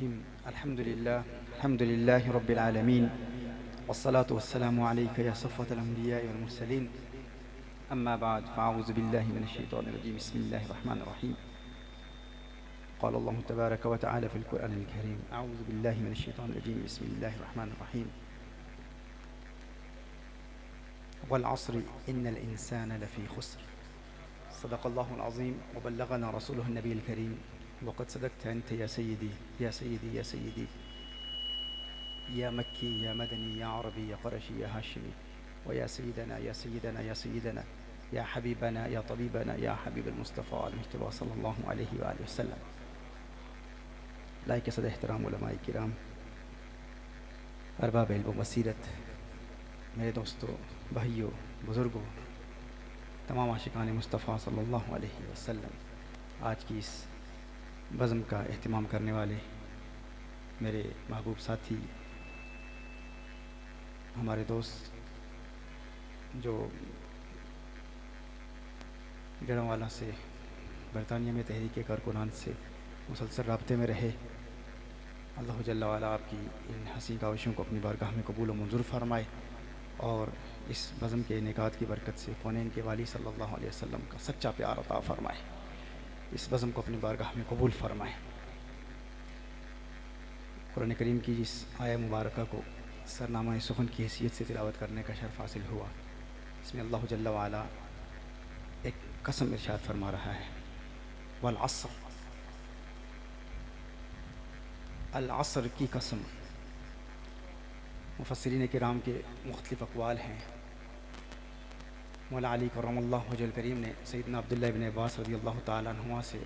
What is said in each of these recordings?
الرحيم. الحمد لله رب العالمين، والصلاة والسلام عليك يا صفوة الأنبياء والمرسلين. أما بعد، فأعوذ بالله من الشيطان الرجيم. بسم الله الرحمن الرحيم. قال الله تبارك وتعالى في القرآن الكريم: أعوذ بالله من الشيطان الرجيم. بسم الله الرحمن الرحيم. والعصر إن الإنسان لفي خسر. صدق الله العظيم وبلغنا رسوله النبي الكريم. وقد صدقت أنت يا سيدي يا سيدي يا سيدي، يا مكي يا مدني يا عربي يا قرشي يا هاشمي، ويا سيدنا يا سيدنا يا سيدنا، يا حبيبنا يا طبيبنا يا حبيب المصطفى المجتبى صلی اللہ علیہ وآلہ وسلم. لائق صد احترام علماء کرام، ارباب علم و بصیرت، میرے دوستوں، بھائیوں، بزرگوں، تمام عاشقان مصطفیٰ صلی اللہ علیہ وسلم، آج کی اس بزم کا اہتمام کرنے والے میرے محبوب ساتھی، ہمارے دوست جو گڑھوالہ سے برطانیہ میں تحریک کارکنان سے مسلسل رابطے میں رہے، اللہ جل وعلا آپ کی ان حسین کاوشوں کو اپنی بارگاہ میں قبول و منظور فرمائے، اور اس بزم کے انعقاد کی برکت سے کونین کے والی صلی اللہ علیہ وسلم کا سچا پیار عطا فرمائے، اس بزم کو اپنی بارگاہ میں قبول فرمائے. قرآن کریم کی اس آیہ مبارکہ کو سرنامہ سخن کی حیثیت سے تلاوت کرنے کا شرف حاصل ہوا. اس میں اللہ جل وعلا ایک قسم ارشاد فرما رہا ہے، والعصر، العصر کی قسم. مفسرین کرام کے مختلف اقوال ہیں. مولا علی کرم اللہ وجہ الکریم نے سیدنا عبداللہ ابن عباس رضی اللہ تعالیٰ عنہما سے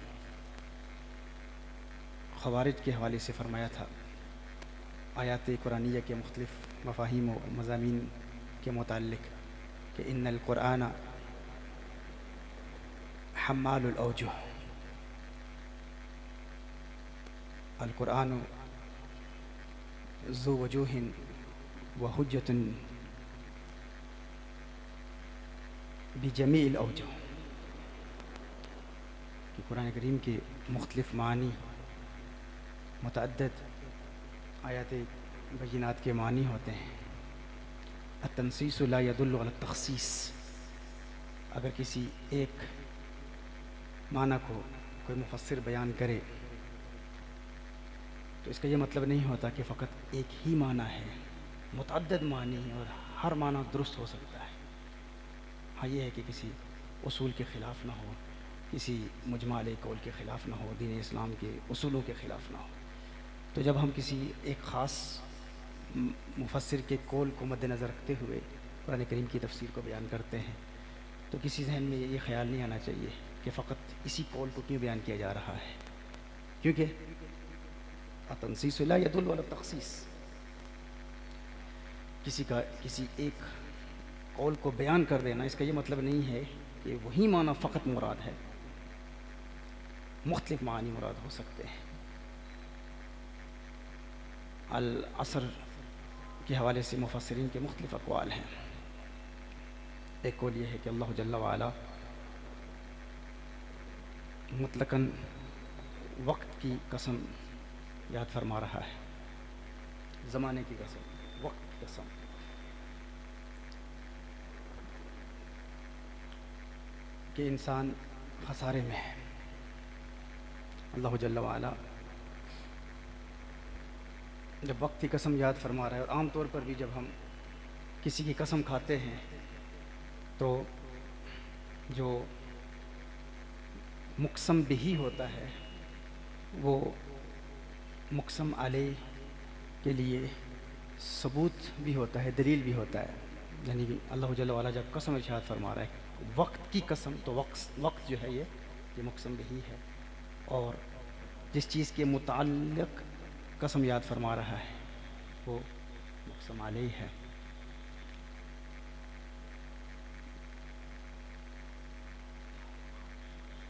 خوارج کے حوالے سے فرمایا تھا، آیات قرآنیہ کے مختلف مفاہیم و مضامین کے متعلق، کہ ان القرآن حمال الاوجہ، القرآن ذو وجوہ و حجۃ بجمیع الاوجہ، کہ قرآن کریم کے مختلف معنی، متعدد آیات بینات کے معنی ہوتے ہیں. التنصیص لا يدل على التخصیص، اگر کسی ایک معنی کو کوئی مفسر بیان کرے تو اس کا یہ مطلب نہیں ہوتا کہ فقط ایک ہی معنی ہے، متعدد معنی ہیں اور ہر معنی درست ہو سکتا ہے. ہاں، یہ ہے کہ کسی اصول کے خلاف نہ ہو، کسی مجمع علیہ قول کے خلاف نہ ہو، دین اسلام کے اصولوں کے خلاف نہ ہو. تو جب ہم کسی ایک خاص مفسر کے قول کو مد نظر رکھتے ہوئے قرآن کریم کی تفسیر کو بیان کرتے ہیں تو کسی ذہن میں یہ خیال نہیں آنا چاہیے کہ فقط اسی قول کو کیوں بیان کیا جا رہا ہے، کیونکہ التنصیص لا يدل على التخصیص، کسی ایک قول کو بیان کر دینا اس کا یہ مطلب نہیں ہے کہ وہی معنی فقط مراد ہے، مختلف معنی مراد ہو سکتے ہیں. العصر کے حوالے سے مفسرین کے مختلف اقوال ہیں. ایک قول یہ ہے کہ اللہ جل وعلا مطلقاً وقت کی قسم یاد فرما رہا ہے، زمانے کی قسم، وقت کی قسم. کہ انسان خسارے میں ہے. اللہ جل وعلا جب وقت کی قسم یاد فرما رہا ہے، اور عام طور پر بھی جب ہم کسی کی قسم کھاتے ہیں تو جو مقسم بہی ہوتا ہے وہ مقسم علیہ کے لیے ثبوت بھی ہوتا ہے، دلیل بھی ہوتا ہے. یعنی کہ اللہ جل وعلا جب قسم ارشاد فرما رہا ہے وقت کی قسم، تو وقت جو ہے یہ مقسم بہی ہے، اور جس چیز کے متعلق قسم یاد فرما رہا ہے وہ مقسم علیہ ہے.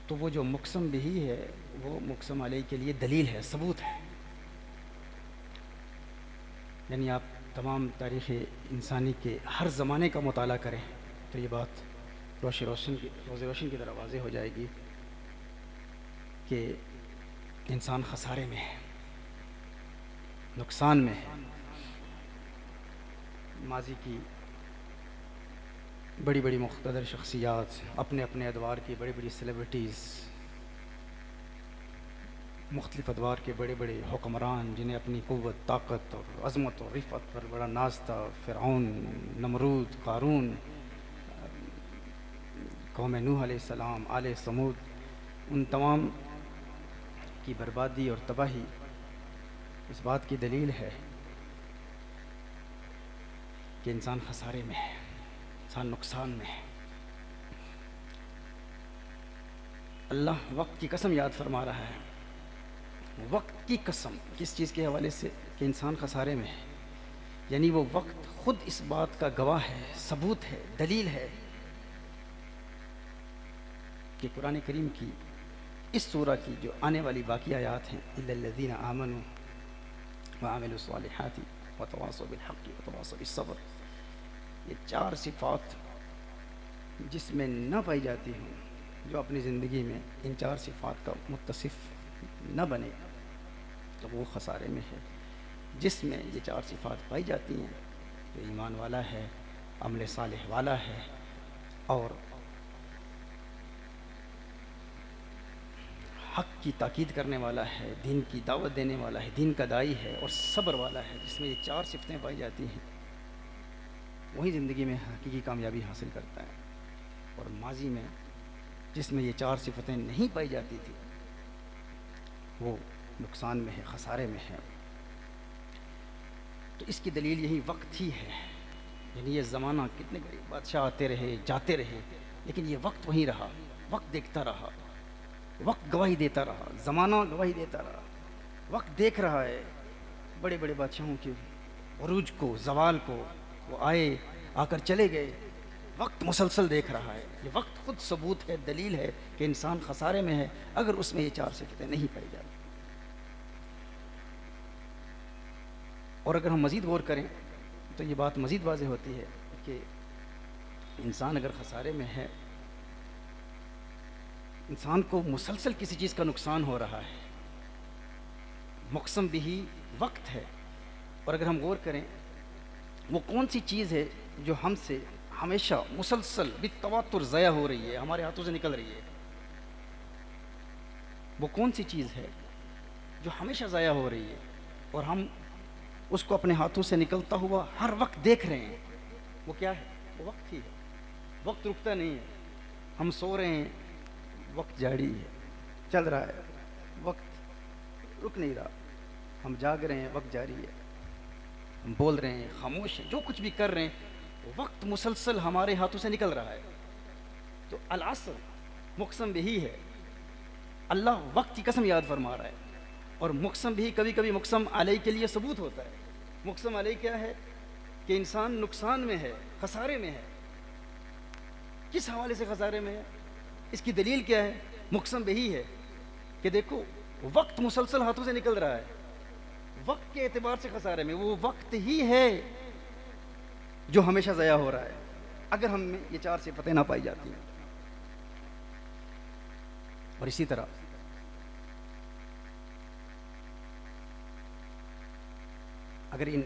تو وہ جو مقسم بہی ہے وہ مقسم علیہ کے لیے دلیل ہے، ثبوت ہے. یعنی آپ تمام تاریخ انسانی کے ہر زمانے کا مطالعہ کریں تو یہ بات روز روشن کی طرح واضح ہو جائے گی کہ انسان خسارے میں ہے. نقصان میں ہے۔ ماضی کی بڑی بڑی مقتدر شخصیات، اپنے اپنے ادوار کی بڑی بڑی سیلیبریٹیز، مختلف ادوار کے بڑے بڑے حکمران جنہیں اپنی قوت، طاقت اور عظمت اور رفعت پر بڑا ناز تھا، فرعون، نمرود، قارون، قوم نوح علیہ السلام، آل ثمود، ان تمام کی بربادی اور تباہی اس بات کی دلیل ہے کہ انسان خسارے میں ہے، انسان نقصان میں ہے۔ اللہ وقت کی قسم یاد فرما رہا ہے، وقت کی قسم، کس چیز کے حوالے سے؟ کہ انسان خسارے میں ہے، یعنی وہ وقت خود اس بات کا گواہ ہے، ثبوت ہے، دلیل ہے کہ قرآن کریم کی اس سورہ کی جو آنے والی باقی آیات ہیں، الا الذین آمنوا وعملوا الصالحات وتواصوا بالحق وتواصوا بالصبر، یہ چار صفات جس میں نہ پائی جاتی ہوں، جو اپنی زندگی میں ان چار صفات کا متصف نہ بنے تو وہ خسارے میں ہے۔ جس میں یہ چار صفات پائی جاتی ہیں تو ایمان والا ہے، عمل صالح والا ہے، اور حق کی تاکید کرنے والا ہے، دین کی دعوت دینے والا ہے، دین کا داعی ہے، اور صبر والا ہے۔ جس میں یہ چار صفتیں پائی جاتی ہیں وہی زندگی میں حقیقی کامیابی حاصل کرتا ہے۔ اور ماضی میں جس میں یہ چار صفتیں نہیں پائی جاتی تھی وہ نقصان میں ہے، خسارے میں ہے۔ تو اس کی دلیل یہی وقت ہی ہے، یعنی یہ زمانہ، کتنے بڑے بادشاہ آتے رہے جاتے رہے لیکن یہ وقت وہیں رہا، وقت دیکھتا رہا، وقت گواہی دیتا رہا، زمانہ گواہی دیتا رہا، وقت دیکھ رہا ہے بڑے بڑے بادشاہوں کے عروج کو، زوال کو، وہ آئے، آ کر چلے گئے، وقت مسلسل دیکھ رہا ہے۔ یہ وقت خود ثبوت ہے، دلیل ہے کہ انسان خسارے میں ہے اگر اس میں یہ چار صفتیں نہیں پائی جاتی۔ اور اگر ہم مزید غور کریں تو یہ بات مزید واضح ہوتی ہے کہ انسان اگر خسارے میں ہے، انسان کو مسلسل کسی چیز کا نقصان ہو رہا ہے، مقسم بھی وقت ہے۔ اور اگر ہم غور کریں وہ کون سی چیز ہے جو ہم سے ہمیشہ مسلسل بالتواتر ضائع ہو رہی ہے، ہمارے ہاتھوں سے نکل رہی ہے، وہ کون سی چیز ہے جو ہمیشہ ضائع ہو رہی ہے اور ہم اس کو اپنے ہاتھوں سے نکلتا ہوا ہر وقت دیکھ رہے ہیں؟ وہ کیا ہے؟ وہ وقت ہی ہے۔ وقت رکتا نہیں ہے، ہم سو رہے ہیں، وقت جاری ہے، چل رہا ہے، وقت رک نہیں رہا، ہم جاگ رہے ہیں، وقت جاری ہے، ہم بول رہے ہیں، خاموش ہیں، جو کچھ بھی کر رہے ہیں، وقت مسلسل ہمارے ہاتھوں سے نکل رہا ہے۔ تو العصر مقسم بھی ہے، اللہ وقت کی قسم یاد فرما رہا ہے، اور مقسم بھی کبھی کبھی مقسم علیہ کے لیے ثبوت ہوتا ہے۔ مقسم علیہ کیا ہے؟ کہ انسان نقصان میں ہے، خسارے میں ہے۔ کس حوالے سے خسارے میں ہے؟ اس کی دلیل کیا ہے؟ مقسم بہی ہے کہ دیکھو وقت مسلسل ہاتھوں سے نکل رہا ہے، وقت کے اعتبار سے خسارے میں، وہ وقت ہی ہے جو ہمیشہ ضائع ہو رہا ہے اگر ہم میں یہ چار صفتیں نہ پائی جاتی ہیں۔ اور اسی طرح اگر ان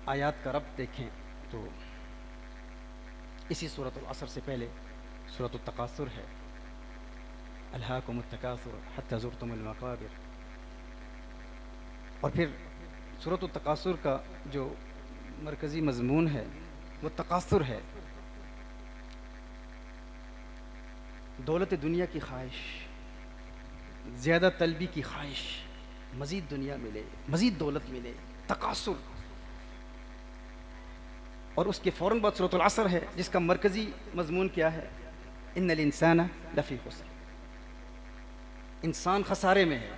آیات کا ربط دیکھیں تو اسی سورۃ العصر سے پہلے سورۃ التکاثر ہے، الہاکم التکاثر حتی زرتم المقابر، اور پھر سورۃ التکاثر کا جو مرکزی مضمون ہے وہ تکاثر ہے، دولت دنیا کی خواہش، زیادہ طلبی کی خواہش، مزید دنیا ملے، مزید دولت ملے، تکاثر۔ اور اس کے فوراً بعد سورۃ العصر ہے جس کا مرکزی مضمون کیا ہے؟ ان الانسان لفی خسر، انسان خسارے میں ہے۔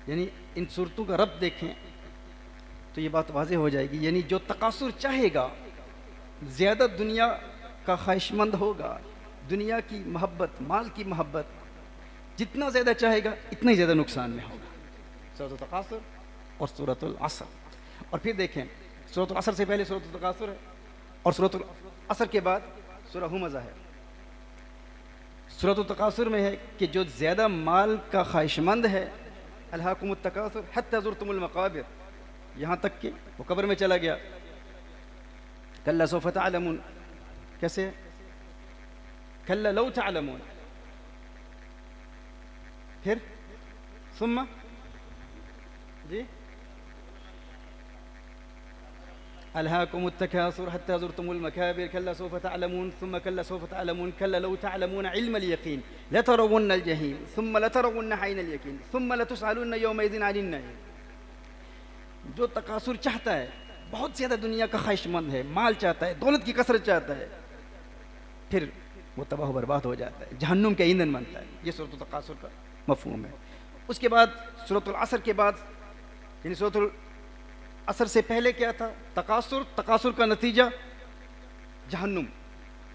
یعنی ان صورتوں کا ربط دیکھیں تو یہ بات واضح ہو جائے گی، یعنی جو تکاثر چاہے گا، زیادہ دنیا کا خواہش مند ہوگا، دنیا کی محبت، مال کی محبت جتنا زیادہ چاہے گا اتنا ہی زیادہ نقصان میں ہوگا۔ سورۃ التکاثر اور سورۃ العصر۔ اور پھر دیکھیں سورۃ العصر سے پہلے سورۃ التکاثر ہے، اور سورۃ العصر کے بعد سورہ ھمزہ ہے۔ سورۃ التکاثر میں ہے کہ جو زیادہ مال کا خواہش مند ہے الہاکم التکاثر حتی زرتم المقابر، یہاں تک کہ وہ قبر میں چلا گیا. کلا سوف تعلمون، کیسے؟ کلا لو تعلمون، پھر ثم جی الہاکم التکاثر حتی زرتم المقابر کلا سوف تعلمون ثم کلا سوف تعلمون کلا لو تعلمون علم الیقین لترون الجحیم ثم لترون عین الیقین ثم لتسألن یومئذ عن النعیم. جو تکاثر چاہتا ہے، بہت زیادہ دنیا کا خواہش مند ہے، مال چاہتا ہے، دولت کی کثرت چاہتا ہے، پھر وہ تباہ و برباد ہو جاتا ہے، جہنم کا ایندھن بنتا ہے. یہ سورۃ التکاثر کا مفہوم ہے. اس کے بعد سورۃ العصر کے بعد، یعنی سورۃ العصر سے پہلے کیا تھا؟ تکاثر، تکاثر کا نتیجہ جہنم.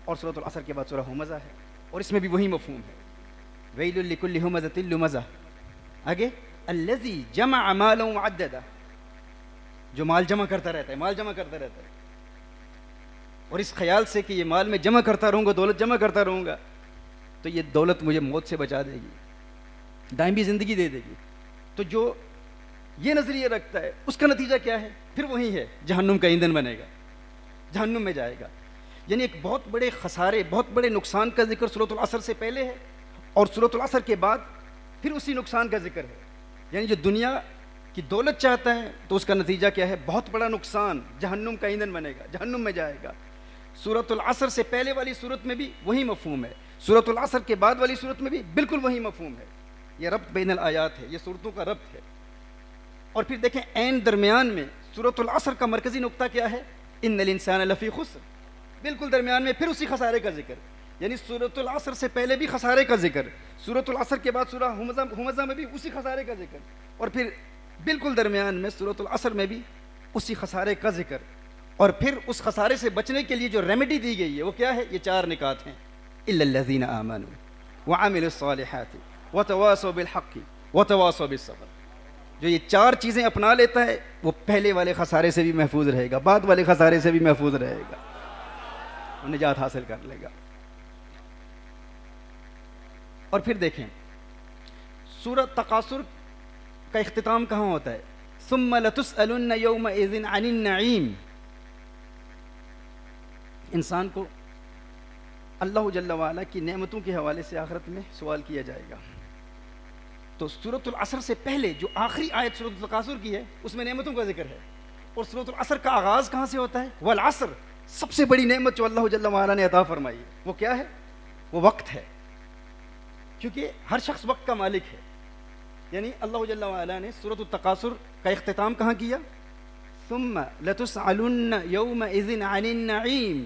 اور سورۃ العصر کے بعد سورہ ہمزہ ہے، اور اس میں بھی وہی مفہوم ہے. ویل لکل ہمزۃ لمزہ. آگے الذی جمع مالا وعددہ، جو مال جمع کرتا رہتا ہے، مال جمع کرتا رہتا ہے، اور اس خیال سے کہ یہ مال میں جمع کرتا رہوں گا، دولت جمع کرتا رہوں گا تو یہ دولت مجھے موت سے بچا دے گی، دائمی زندگی دے دے گی. تو جو یہ نظریہ رکھتا ہے اس کا نتیجہ کیا ہے؟ پھر وہی ہے، جہنم کا ایندھن بنے گا، جہنم میں جائے گا. یعنی ایک بہت بڑے خسارے، بہت بڑے نقصان کا ذکر سورۃ العصر سے پہلے ہے، اور سورۃ العصر کے بعد پھر اسی نقصان کا ذکر ہے. یعنی جو دنیا کی دولت چاہتا ہے تو اس کا نتیجہ کیا ہے؟ بہت بڑا نقصان، جہنم کا ایندھن بنے گا، جہنم میں جائے گا. سورۃ العصر سے پہلے والی صورت میں بھی وہی مفہوم ہے، سورۃ العصر کے بعد والی صورت میں بھی بالکل وہی مفہوم ہے. یہ ربط بین الآیات ہے، یہ صورتوں کا ربط ہے. اور پھر دیکھیں عین درمیان میں سورۃ العصر کا مرکزی نقطہ کیا ہے؟ ان الانسان لفی خسر. بالکل درمیان میں پھر اسی خسارے کا ذکر، یعنی سورۃ العصر سے پہلے بھی خسارے کا ذکر، سورۃ العصر کے بعد سورہ ہمزہ میں بھی اسی خسارے کا ذکر، اور پھر بالکل درمیان میں سورۃ العصر میں بھی اسی خسارے کا ذکر. اور پھر اس خسارے سے بچنے کے لیے جو ریمیڈی دی گئی ہے وہ کیا ہے؟ یہ 4 نکات ہیں. الا الذین آمنوا وعملوا الصالحات وتواصوا بالحق وتواصوا بالصبر. جو یہ 4 چیزیں اپنا لیتا ہے وہ پہلے والے خسارے سے بھی محفوظ رہے گا، بعد والے خسارے سے بھی محفوظ رہے گا، وہ نجات حاصل کر لے گا. اور پھر دیکھیں سورۃ تکاثر کا اختتام کہاں ہوتا ہے؟ ثم لتسألن یومئذ عن النعیم. انسان کو اللہ جل وعلا کی نعمتوں کے حوالے سے آخرت میں سوال کیا جائے گا. تو سورۃ العصر سے پہلے جو آخری آیت سورۃ التکاثر کی ہے اس میں نعمتوں کا ذکر ہے، اور سورۃ العصر کا آغاز کہاں سے ہوتا ہے؟ والعصر. سب سے بڑی نعمت جو اللہ جل وعلا نے عطا فرمائی ہے وہ کیا ہے؟ وہ وقت ہے، کیونکہ ہر شخص وقت کا مالک ہے. یعنی اللہ جل وعلا نے سورۃ التکاثر کا اختتام کہاں کیا؟ ثم لتسألن یومئذ عن النعیم،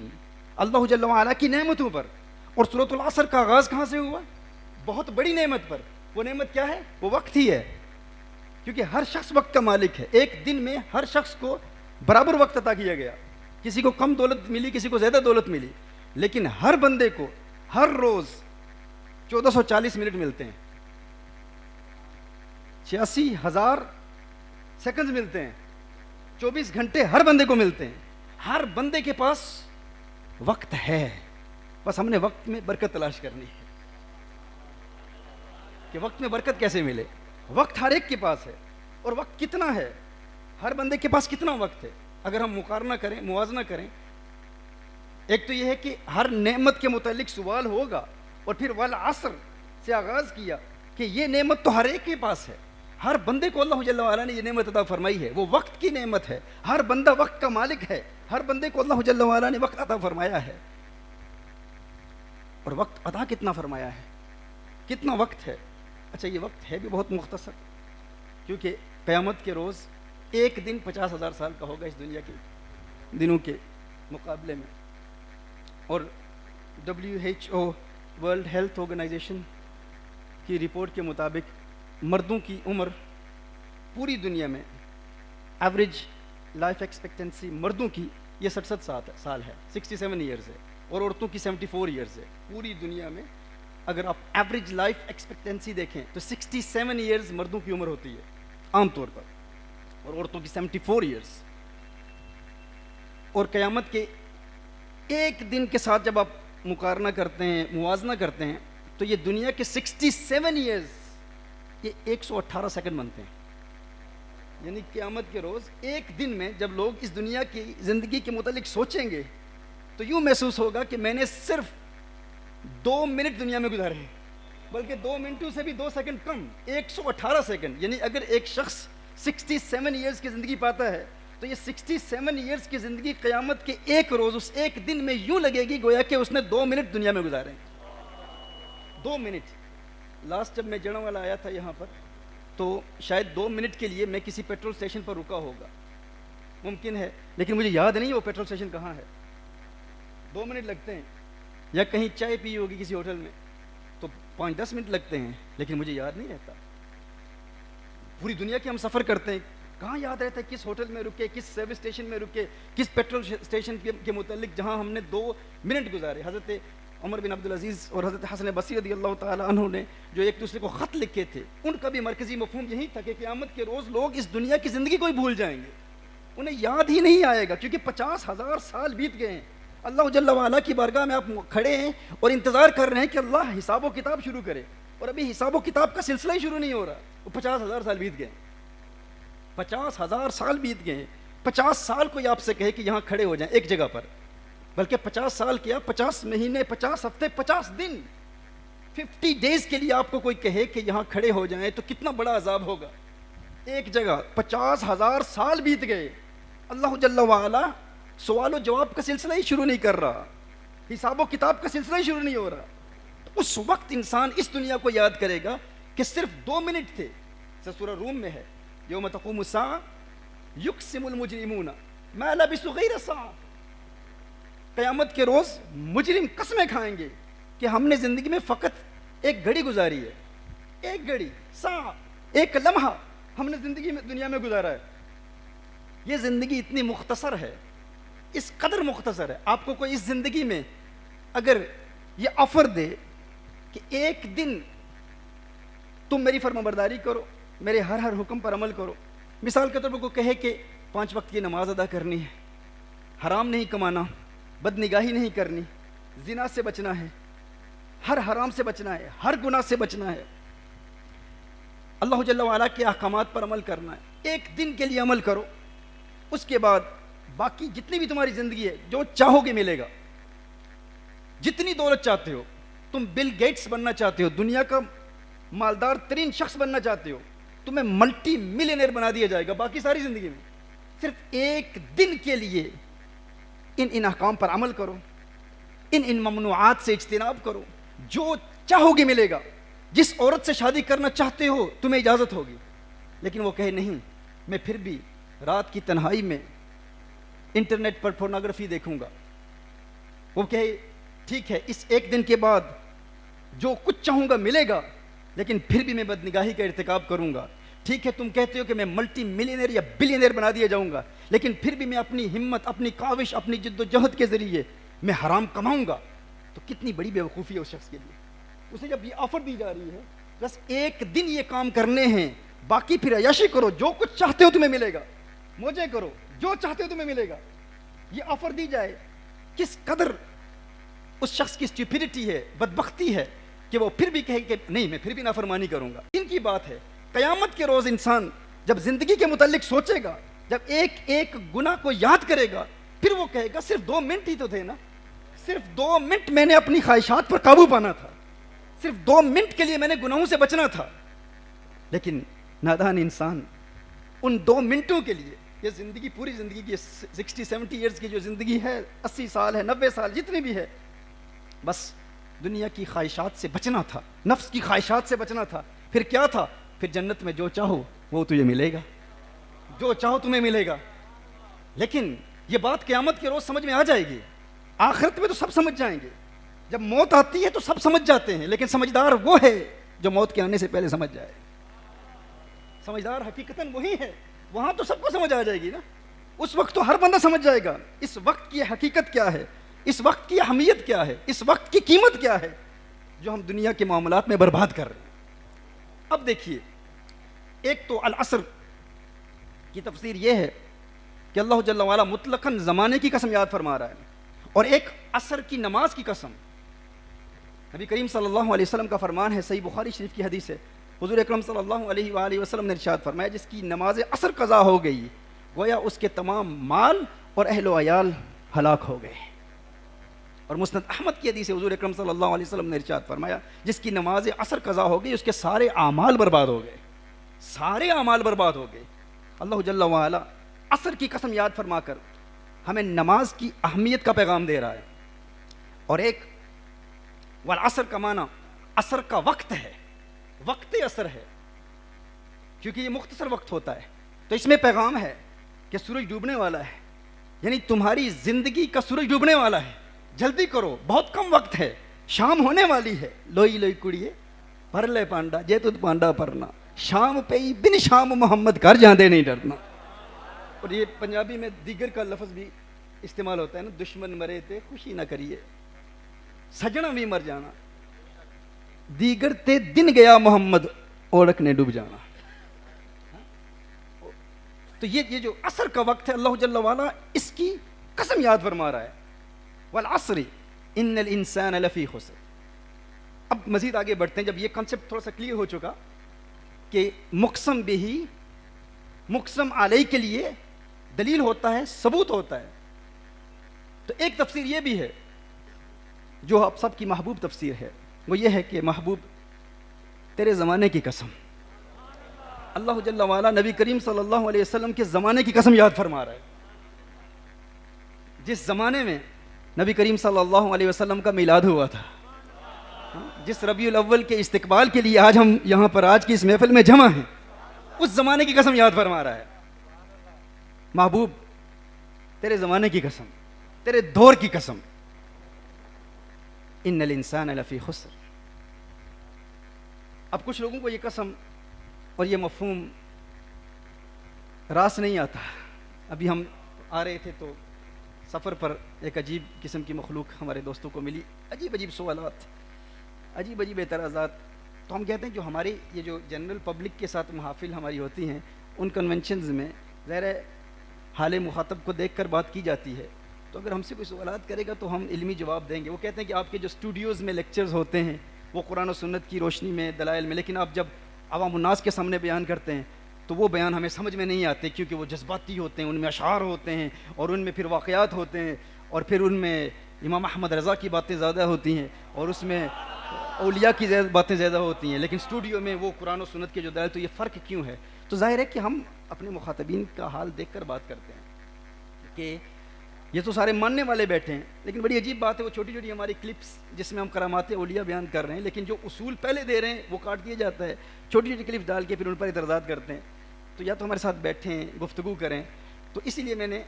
اللہ جل وعلا کی نعمتوں پر. اور سورۃ العصر کا آغاز کہاں سے ہوا؟ بہت بڑی نعمت پر. وہ نعمت کیا ہے؟ وہ وقت ہی ہے، کیونکہ ہر شخص وقت کا مالک ہے. ایک دن میں ہر شخص کو برابر وقت عطا کیا گیا، کسی کو کم دولت ملی، کسی کو زیادہ دولت ملی، لیکن ہر بندے کو ہر روز 1440 منٹ ملتے ہیں، 86,000 سیکنڈز ملتے ہیں، 24 گھنٹے ہر بندے کو ملتے ہیں. ہر بندے کے پاس وقت ہے، بس ہم نے وقت میں برکت تلاش کرنی ہے کہ وقت میں برکت کیسے ملے. وقت ہر ایک کے پاس ہے، اور وقت کتنا ہے؟ ہر بندے کے پاس کتنا وقت ہے؟ اگر ہم مقارنہ کریں، موازنہ کریں، ایک تو یہ ہے کہ ہر نعمت کے متعلق سوال ہوگا، اور پھر والعصر سے آغاز کیا کہ یہ نعمت تو ہر ایک کے پاس ہے. ہر بندے کو اللہ جل وعلا نے یہ نعمت عطا فرمائی ہے، وہ وقت کی نعمت ہے. ہر بندہ وقت کا مالک ہے، ہر بندے کو اللہ جل وعلا نے وقت عطا فرمایا ہے. اور وقت عطا کتنا فرمایا ہے؟ کتنا وقت ہے؟ اچھا، یہ وقت ہے بھی بہت مختصر، کیونکہ قیامت کے روز ایک دن 50,000 سال کا ہوگا اس دنیا کے دنوں کے مقابلے میں. اور WHO ورلڈ ہیلتھ آرگنائزیشن کی رپورٹ کے مطابق مردوں کی عمر پوری دنیا میں ایوریج لائف ایکسپیکٹنسی مردوں کی یہ 67 سال ہے، 67 ایئرز ہے، اور عورتوں کی 74 ایئرز ہے. پوری دنیا میں اگر آپ ایوریج لائف ایکسپیکٹنسی دیکھیں تو 67 ایئرز مردوں کی عمر ہوتی ہے عام طور پر، اور عورتوں کی 74 ایئرز. اور قیامت کے ایک دن کے ساتھ جب آپ مقارنہ کرتے ہیں، موازنہ کرتے ہیں، تو یہ دنیا کے 67 ایئرز کے 118 سیکنڈ بنتے ہیں. یعنی قیامت کے روز ایک دن میں جب لوگ اس دنیا کی زندگی کے متعلق سوچیں گے تو یوں محسوس ہوگا کہ میں نے صرف 2 منٹ دنیا میں گزارے ہیں، بلکہ 2 منٹوں سے بھی 2 سیکنڈ کم، 118 سیکنڈ. یعنی اگر ایک شخص 67 ایئرز کی زندگی پاتا ہے تو یہ 67 ایئرز کی زندگی قیامت کے ایک روز، اس ایک دن میں یوں لگے گی گویا کہ اس نے 2 منٹ دنیا میں گزارے ہیں. 2 منٹ. لاسٹ جب میں جڑوں والا آیا تھا یہاں پر تو شاید 2 منٹ کے لیے میں کسی پیٹرول اسٹیشن پر رکا ہوگا، ممکن ہے، لیکن مجھے یاد نہیں وہ پیٹرول اسٹیشن کہاں ہے. 2 منٹ لگتے ہیں. یا کہیں چائے پی ہوگی کسی ہوٹل میں تو 5-10 منٹ لگتے ہیں، لیکن مجھے یاد نہیں رہتا. پوری دنیا کے ہم سفر کرتے ہیں، کہاں یاد رہتا ہے کس ہوٹل میں رکے، کس سروس اسٹیشن میں رکے، کس پیٹرول اسٹیشن کے متعلق جہاں ہم نے 2 منٹ گزارے. حضرت عمر بن عبدالعزیز اور حضرت حسن بصری رضی اللہ تعالیٰ عنہ نے جو ایک دوسرے کو خط لکھے تھے، ان کا بھی مرکزی مفہوم یہی تھا کہ قیامت کے روز لوگ اس دنیا کی زندگی کو ہی بھول جائیں گے، انہیں یاد ہی نہیں آئے گا، کیونکہ 50,000 سال بیت گئے ہیں. اللہ جل وعلا کی بارگاہ میں آپ کھڑے ہیں اور انتظار کر رہے ہیں کہ اللہ حساب و کتاب شروع کرے، اور ابھی حساب و کتاب کا سلسلہ ہی شروع نہیں ہو رہا. وہ 50,000 سال بیت گئے، 50,000 سال بیت گئے. 50 سال کوئی آپ سے کہے کہ یہاں کھڑے ہو جائیں ایک جگہ پر، بلکہ 50 سال کیا، 50 مہینے، 50 ہفتے، 50 دن، 50 ڈیز کے لیے آپ کو کوئی کہے کہ یہاں کھڑے ہو جائیں تو کتنا بڑا عذاب ہوگا. ایک جگہ 50,000 سال بیت گئے. اللہ جل وعلا سوال و جواب کا سلسلہ ہی شروع نہیں کر رہا، حساب و کتاب کا سلسلہ ہی شروع نہیں ہو رہا. تو اس وقت انسان اس دنیا کو یاد کرے گا کہ صرف 2 منٹ تھے. سورہ روم میں ہے یوم تقوم الساعہ یقسم المجرمون ما لبثوا غیر ساعہ. قیامت کے روز مجرم قسمیں کھائیں گے کہ ہم نے زندگی میں فقط ایک گھڑی گزاری ہے، ایک گھڑی، ساعہ، ایک لمحہ ہم نے زندگی میں دنیا میں گزارا ہے. یہ زندگی اتنی مختصر ہے، اس قدر مختصر ہے. آپ کو کوئی اس زندگی میں اگر یہ آفر دے کہ ایک دن تم میری فرمانبرداری کرو، میرے ہر حکم پر عمل کرو، مثال کے طور پر کو کہے کہ 5 وقت کی نماز ادا کرنی ہے، حرام نہیں کمانا، بد نگاہی نہیں کرنی، زنا سے بچنا ہے، ہر حرام سے بچنا ہے، ہر گناہ سے بچنا ہے، اللہ جل وعلا کے احکامات پر عمل کرنا ہے، ایک دن کے لیے عمل کرو، اس کے بعد باقی جتنی بھی تمہاری زندگی ہے جو چاہو گے ملے گا. جتنی دولت چاہتے ہو، تم بل گیٹس بننا چاہتے ہو، دنیا کا مالدار ترین شخص بننا چاہتے ہو، تمہیں ملٹی ملینئر بنا دیا جائے گا باقی ساری زندگی میں. صرف ایک دن کے لیے ان احکام پر عمل کرو، ان ممنوعات سے اجتناب کرو، جو چاہو گے ملے گا. جس عورت سے شادی کرنا چاہتے ہو تمہیں اجازت ہوگی، لیکن وہ کہے نہیں، میں پھر بھی رات کی تنہائی میں انٹرنیٹ پر پورنوگرافی دیکھوں گا. وہ کہے ٹھیک ہے، اس ایک دن کے بعد جو کچھ چاہوں گا ملے گا، لیکن پھر بھی میں بدنگاہی کا ارتکاب کروں گا. ٹھیک ہے، تم کہتے ہو کہ میں ملٹی ملینئر یا بلینئر بنا دیا جاؤں گا، لیکن پھر بھی میں اپنی ہمت، اپنی کاوش، اپنی جد و جہد کے ذریعے میں حرام کماؤں گا. تو کتنی بڑی بے وقوفی ہے اس شخص کے لیے. اسے جب یہ آفر دی جا رہی ہے بس ایک دن یہ کام کرنے ہیں، باقی پھر عیاشی کرو، جو کچھ چاہتے ہو تمہیں ملے گا، موجیں کرو، جو چاہتے ہو تمہیں ملے گا، یہ آفر دی جائے، کس قدر اس شخص کی اسٹیوپیڈیٹی ہے، بدبختی ہے کہ وہ پھر بھی کہے کہ نہیں، میں پھر بھی نافرمانی کروں گا. ان کی بات ہے. قیامت کے روز انسان جب زندگی کے متعلق سوچے گا، جب ایک ایک گناہ کو یاد کرے گا، پھر وہ کہے گا صرف 2 منٹ ہی تو تھے نا، صرف 2 منٹ میں نے اپنی خواہشات پر قابو پانا تھا، صرف 2 منٹ کے لیے میں نے گناہوں سے بچنا تھا. لیکن نادان انسان ان 2 منٹوں کے لیے، یہ زندگی، پوری زندگی کی 60-70 ایئرز کی جو زندگی ہے، 80 سال ہے، 90 سال جتنی بھی ہے، بس دنیا کی خواہشات سے بچنا تھا، نفس کی خواہشات سے بچنا تھا. پھر کیا تھا؟ پھر جنت میں جو چاہو وہ تجھے ملے گا، جو چاہو تمہیں ملے گا. لیکن یہ بات قیامت کے روز سمجھ میں آ جائے گی. آخرت میں تو سب سمجھ جائیں گے، جب موت آتی ہے تو سب سمجھ جاتے ہیں، لیکن سمجھدار وہ ہے جو موت کے آنے سے پہلے سمجھ جائے. سمجھدار حقیقتاً وہی ہے. وہاں تو سب کو سمجھ آ جائے گی نا، اس وقت تو ہر بندہ سمجھ جائے گا اس وقت کی حقیقت کیا ہے، اس وقت کی اہمیت کیا ہے، اس وقت کی قیمت کیا ہے جو ہم دنیا کے معاملات میں برباد کر رہے ہیں. اب دیکھیے، ایک تو العصر کی تفسیر یہ ہے کہ اللہ جل وعلا مطلقاً زمانے کی قسم یاد فرما رہا ہے، اور ایک عصر کی نماز کی قسم. نبی کریم صلی اللہ علیہ وسلم کا فرمان ہے، صحیح بخاری شریف کی حدیث ہے، حضور اکرم صلی اللہ علیہ وآلہ وسلم نے ارشاد فرمایا جس کی نماز عصر قضا ہو گئی گویا اس کے تمام مال اور اہل و عیال ہلاک ہو گئے. اور مسند احمد کی حدیث ہے حضور اکرم صلی اللہ علیہ وسلم نے ارشاد فرمایا جس کی نماز عصر قضا ہو گئی اس کے سارے اعمال برباد ہو گئے, سارے اعمال برباد ہو گئے. اللہ جل وعلا عصر کی قسم یاد فرما کر ہمیں نماز کی اہمیت کا پیغام دے رہا ہے. اور ایک والعصر کا معنی عصر کا وقت ہے, وقت عصر ہے, کیونکہ یہ مختصر وقت ہوتا ہے. تو اس میں پیغام ہے کہ سورج ڈوبنے والا ہے, یعنی تمہاری زندگی کا سورج ڈوبنے والا ہے, جلدی کرو, بہت کم وقت ہے, شام ہونے والی ہے. لوئی لوئی کڑیے پر لے پانڈا جے تو پانڈا پرنا شام پہ ہی بن شام محمد کر جہاں دے نہیں ڈرنا. اور یہ پنجابی میں دیگر کا لفظ بھی استعمال ہوتا ہے نا, دشمن مرے تے خوشی نہ کریے, سجنا بھی مر جانا, دیگر تے دن گیا محمد اوڑک نے ڈوب جانا. تو یہ جو عصر کا وقت ہے اللہ جل وعلا اس کی قسم یاد فرما رہا ہے. والعصر ان الانسان لفی خسر. اب مزید آگے بڑھتے ہیں. جب یہ کنسپٹ تھوڑا سا کلیئر ہو چکا کہ مقسم بہی مقسم علیہ کے لیے دلیل ہوتا ہے, ثبوت ہوتا ہے, تو ایک تفسیر یہ بھی ہے جو آپ سب کی محبوب تفسیر ہے, وہ یہ ہے کہ محبوب تیرے زمانے کی قسم, اللہ جل وعلا نبی کریم صلی اللہ علیہ وسلم کے زمانے کی قسم یاد فرما رہا ہے. جس زمانے میں نبی کریم صلی اللہ علیہ وسلم کا میلاد ہوا تھا, جس ربیع الاول کے استقبال کے لیے آج ہم یہاں پر آج کی اس محفل میں جمع ہیں, اس زمانے کی قسم یاد فرما رہا ہے. محبوب تیرے زمانے کی قسم, تیرے دور کی قسم, ان الانسان لفی خسر. اب کچھ لوگوں کو یہ قسم اور یہ مفہوم راس نہیں آتا. ابھی ہم آ رہے تھے تو سفر پر ایک عجیب قسم کی مخلوق ہمارے دوستوں کو ملی, عجیب عجیب سوالات, عجیب عجیب اعتراضات. تو ہم کہتے ہیں جو ہماری یہ جو جنرل پبلک کے ساتھ محافل ہماری ہوتی ہیں ان کنونشنز میں ظاہر ہے حال مخاطب کو دیکھ کر بات کی جاتی ہے, تو اگر ہم سے کوئی سوالات کرے گا تو ہم علمی جواب دیں گے. وہ کہتے ہیں کہ آپ کے جو اسٹوڈیوز میں لیکچرز ہوتے ہیں وہ قرآن و سنت کی روشنی میں دلائل میں, لیکن آپ جب عوام الناس کے سامنے بیان کرتے ہیں تو وہ بیان ہمیں سمجھ میں نہیں آتے, کیونکہ وہ جذباتی ہوتے ہیں, ان میں اشعار ہوتے ہیں اور ان میں پھر واقعات ہوتے ہیں اور پھر ان میں امام احمد رضا کی باتیں زیادہ ہوتی ہیں اور اس میں اولیاء کی باتیں زیادہ ہوتی ہیں, لیکن اسٹوڈیو میں وہ قرآن و سنت کے جو دلائل. تو یہ فرق کیوں ہے؟ تو ظاہر ہے کہ ہم اپنے مخاطبین کا حال دیکھ کر بات کرتے ہیں کہ یہ تو سارے ماننے والے بیٹھے ہیں, لیکن بڑی عجیب بات ہے وہ چھوٹی چھوٹی ہماری کلپس جس میں ہم کرامات اولیاء بیان کر رہے ہیں, لیکن جو اصول پہلے دے رہے ہیں وہ کاٹ دیا جاتا ہے, چھوٹی چھوٹی کلپس ڈال کے پھر ان پر اعتراضات کرتے ہیں. تو یا تو ہمارے ساتھ بیٹھیں, گفتگو کریں. تو اسی لیے میں نے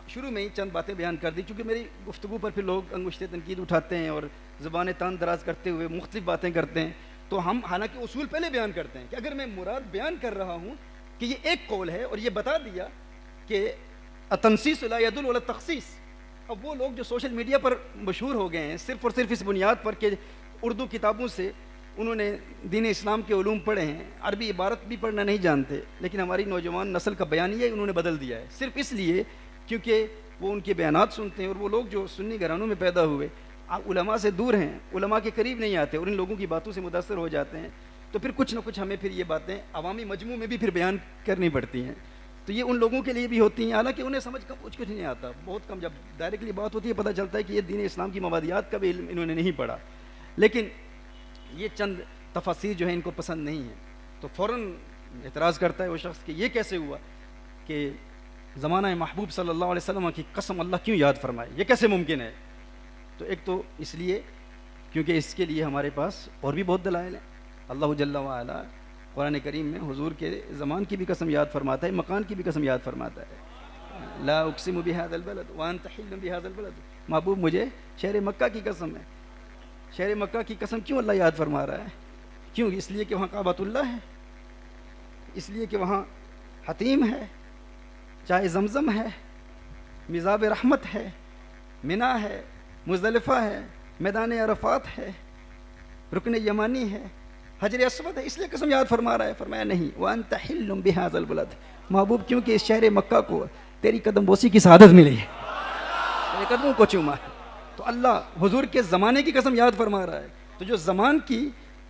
شروع میں ہی چند باتیں بیان کر دی, چونکہ میری گفتگو پر پھر لوگ انگشت تنقید اٹھاتے ہیں اور زبان تان دراز کرتے ہوئے مختلف باتیں کرتے ہیں. تو ہم حالانکہ اصول پہلے بیان کرتے ہیں کہ اگر میں مراد بیان کر رہا ہوں کہ یہ ایک قول ہے اور یہ بتا دیا کہ التنصیص لا يدل على التخصیص. اب وہ لوگ جو سوشل میڈیا پر مشہور ہو گئے ہیں صرف اور صرف اس بنیاد پر کہ اردو کتابوں سے انہوں نے دین اسلام کے علوم پڑھے ہیں, عربی عبارت بھی پڑھنا نہیں جانتے, لیکن ہماری نوجوان نسل کا بیانیہ انہوں نے بدل دیا ہے صرف اس لیے کیونکہ وہ ان کے بیانات سنتے ہیں. اور وہ لوگ جو سنی گھرانوں میں پیدا ہوئے علماء سے دور ہیں, علماء کے قریب نہیں آتے اور ان لوگوں کی باتوں سے متاثر ہو جاتے ہیں, تو پھر کچھ نہ کچھ ہمیں پھر یہ باتیں عوامی مجموع میں بھی پھر بیان کرنی پڑتی ہیں. تو یہ ان لوگوں کے لیے بھی ہوتی ہیں, حالانکہ انہیں سمجھ کا کچھ نہیں آتا, بہت کم. جب ڈائریکٹلی بات ہوتی ہے پتہ چلتا ہے کہ یہ دین اسلام کی مبادیات کا بھی علم انہوں نے نہیں پڑھا, لیکن یہ چند تفاسیر جو ہیں ان کو پسند نہیں ہیں. تو فوراً اعتراض کرتا ہے وہ شخص کہ یہ کیسے ہوا کہ زمانہ محبوب صلی اللہ علیہ وسلم کی قسم اللہ کیوں یاد فرمائے, یہ کیسے ممکن ہے؟ تو ایک تو اس لیے کیونکہ اس کے لیے ہمارے پاس اور بھی بہت دلائل ہیں. اللہ جل وعلا قرآن کریم میں حضور کے زمان کی بھی قسم یاد فرماتا ہے, مکان کی بھی قسم یاد فرماتا ہے. لا اقسم بهذا البلد وانت حل بهذا البلد. محبوب مجھے شہر مکہ کی قسم ہے. شہر مکہ کی قسم کیوں اللہ یاد فرما رہا ہے؟ کیوں؟ اس لیے کہ وہاں کعبۃ اللہ ہے, اس لیے کہ وہاں حتیم ہے, چائے زمزم ہے, مزاب رحمت ہے, منا ہے, مزدلفہ ہے, میدان عرفات ہے, رکن یمانی ہے, حجر اسود ہے, اس لیے قسم یاد فرما رہا ہے. فرمایا نہیں, وانت حل بهذا البلد. محبوب کیونکہ اس شہر مکہ کو تیری قدم بوسی کی سعادت ملی ہے, تیرے قدموں کو چوما ہے. تو اللہ حضور کے زمانے کی قسم یاد فرما رہا ہے. تو جو زمان کی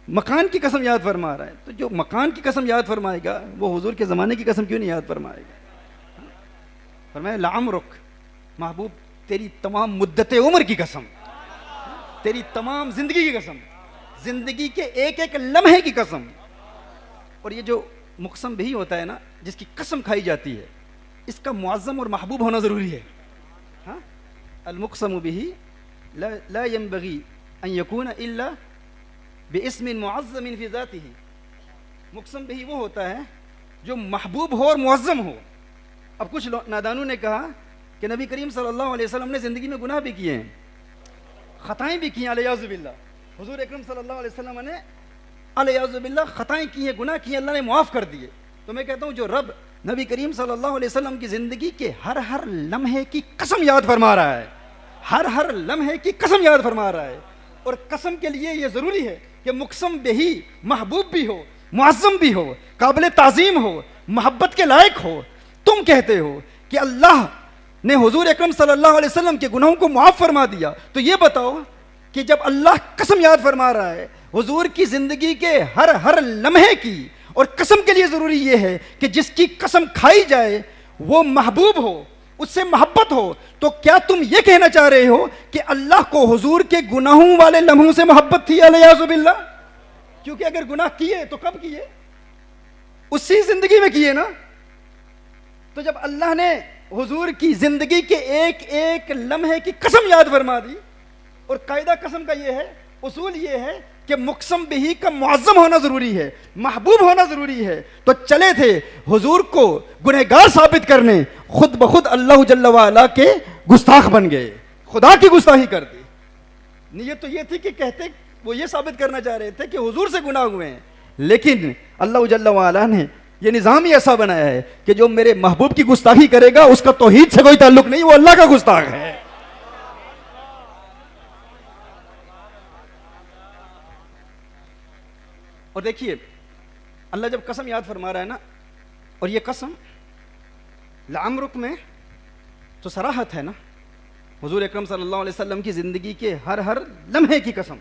مکان کی قسم یاد فرما رہا ہے. تو جو مکان کی قسم یاد فرمائے گا وہ حضور کے زمانے کی قسم کیوں نہیں یاد فرمائے گا؟ فرمایا لعمرک، محبوب تیری تمام مدت عمر کی قسم، تیری تمام زندگی کی قسم، زندگی کے ایک ایک لمحے کی قسم. اور یہ جو مقسم بہی ہوتا ہے نا، جس کی قسم کھائی جاتی ہے، اس کا معظم اور محبوب ہونا ضروری ہے. ہاں، المقسم بہی لا ينبغي ان يكون الا باسم معظم فی ذاتہ. مقسم بہی وہ ہوتا ہے جو محبوب ہو اور معظم ہو. اب کچھ نادانوں نے کہا کہ نبی کریم صلی اللہ علیہ وسلم نے زندگی میں گناہ بھی کیے ہیں، خطائیں بھی کی ہیں، علیہ باللہ. حضور اکرم صلی اللہ علیہ وسلم نے علیہ باللہ خطائیں کی ہیں، گناہ کیے، اللہ نے معاف کر دیے. تو میں کہتا ہوں جو رب نبی کریم صلی اللہ علیہ وسلم کی زندگی کے ہر لمحے کی قسم یاد فرما رہا ہے، ہر لمحے کی قسم یاد فرما رہا ہے، اور قسم کے لیے یہ ضروری ہے کہ مقسم بہی محبوب بھی ہو، معظم بھی ہو، قابل تعظیم ہو، محبت کے لائق ہو. تم کہتے ہو کہ اللہ نے حضور اکرم صلی اللہ علیہ وسلم کے گناہوں کو معاف فرما دیا، تو یہ بتاؤ کہ جب اللہ قسم یاد فرما رہا ہے حضور کی زندگی کے ہر لمحے کی، اور قسم کے لیے ضروری یہ ہے کہ جس کی قسم کھائی جائے وہ محبوب ہو، اس سے محبت ہو، تو کیا تم یہ کہنا چاہ رہے ہو کہ اللہ کو حضور کے گناہوں والے لمحوں سے محبت تھی؟ علیہ باللہ. کیونکہ اگر گناہ کیے تو کب کیے؟ اسی زندگی میں کیے نا. تو جب اللہ نے حضور کی زندگی کے ایک ایک لمحے کی قسم یاد فرما دی، اور قاعدہ قسم کا یہ ہے، اصول یہ ہے کہ مقسم بہی کا معظم ہونا ضروری ہے، محبوب ہونا ضروری ہے. تو چلے تھے حضور کو گنہگار ثابت کرنے، خود بخود اللہ جل وعلا کے گستاخ بن گئے، خدا کی گستاخی کر دی. نیت تو یہ تھی کہ کہتے وہ یہ ثابت کرنا چاہ رہے تھے کہ حضور سے گناہ ہوئے ہیں، لیکن اللہ جل وعلا نے یہ نظام ہی ایسا بنایا ہے کہ جو میرے محبوب کی گستاخی کرے گا اس کا توحید سے کوئی تعلق نہیں، وہ اللہ کا گستاخ ہے. اور دیکھیے اللہ جب قسم یاد فرما رہا ہے نا، اور یہ قسم لعمرک میں تو صراحت ہے نا، حضور اکرم صلی اللہ علیہ وسلم کی زندگی کے ہر لمحے کی قسم،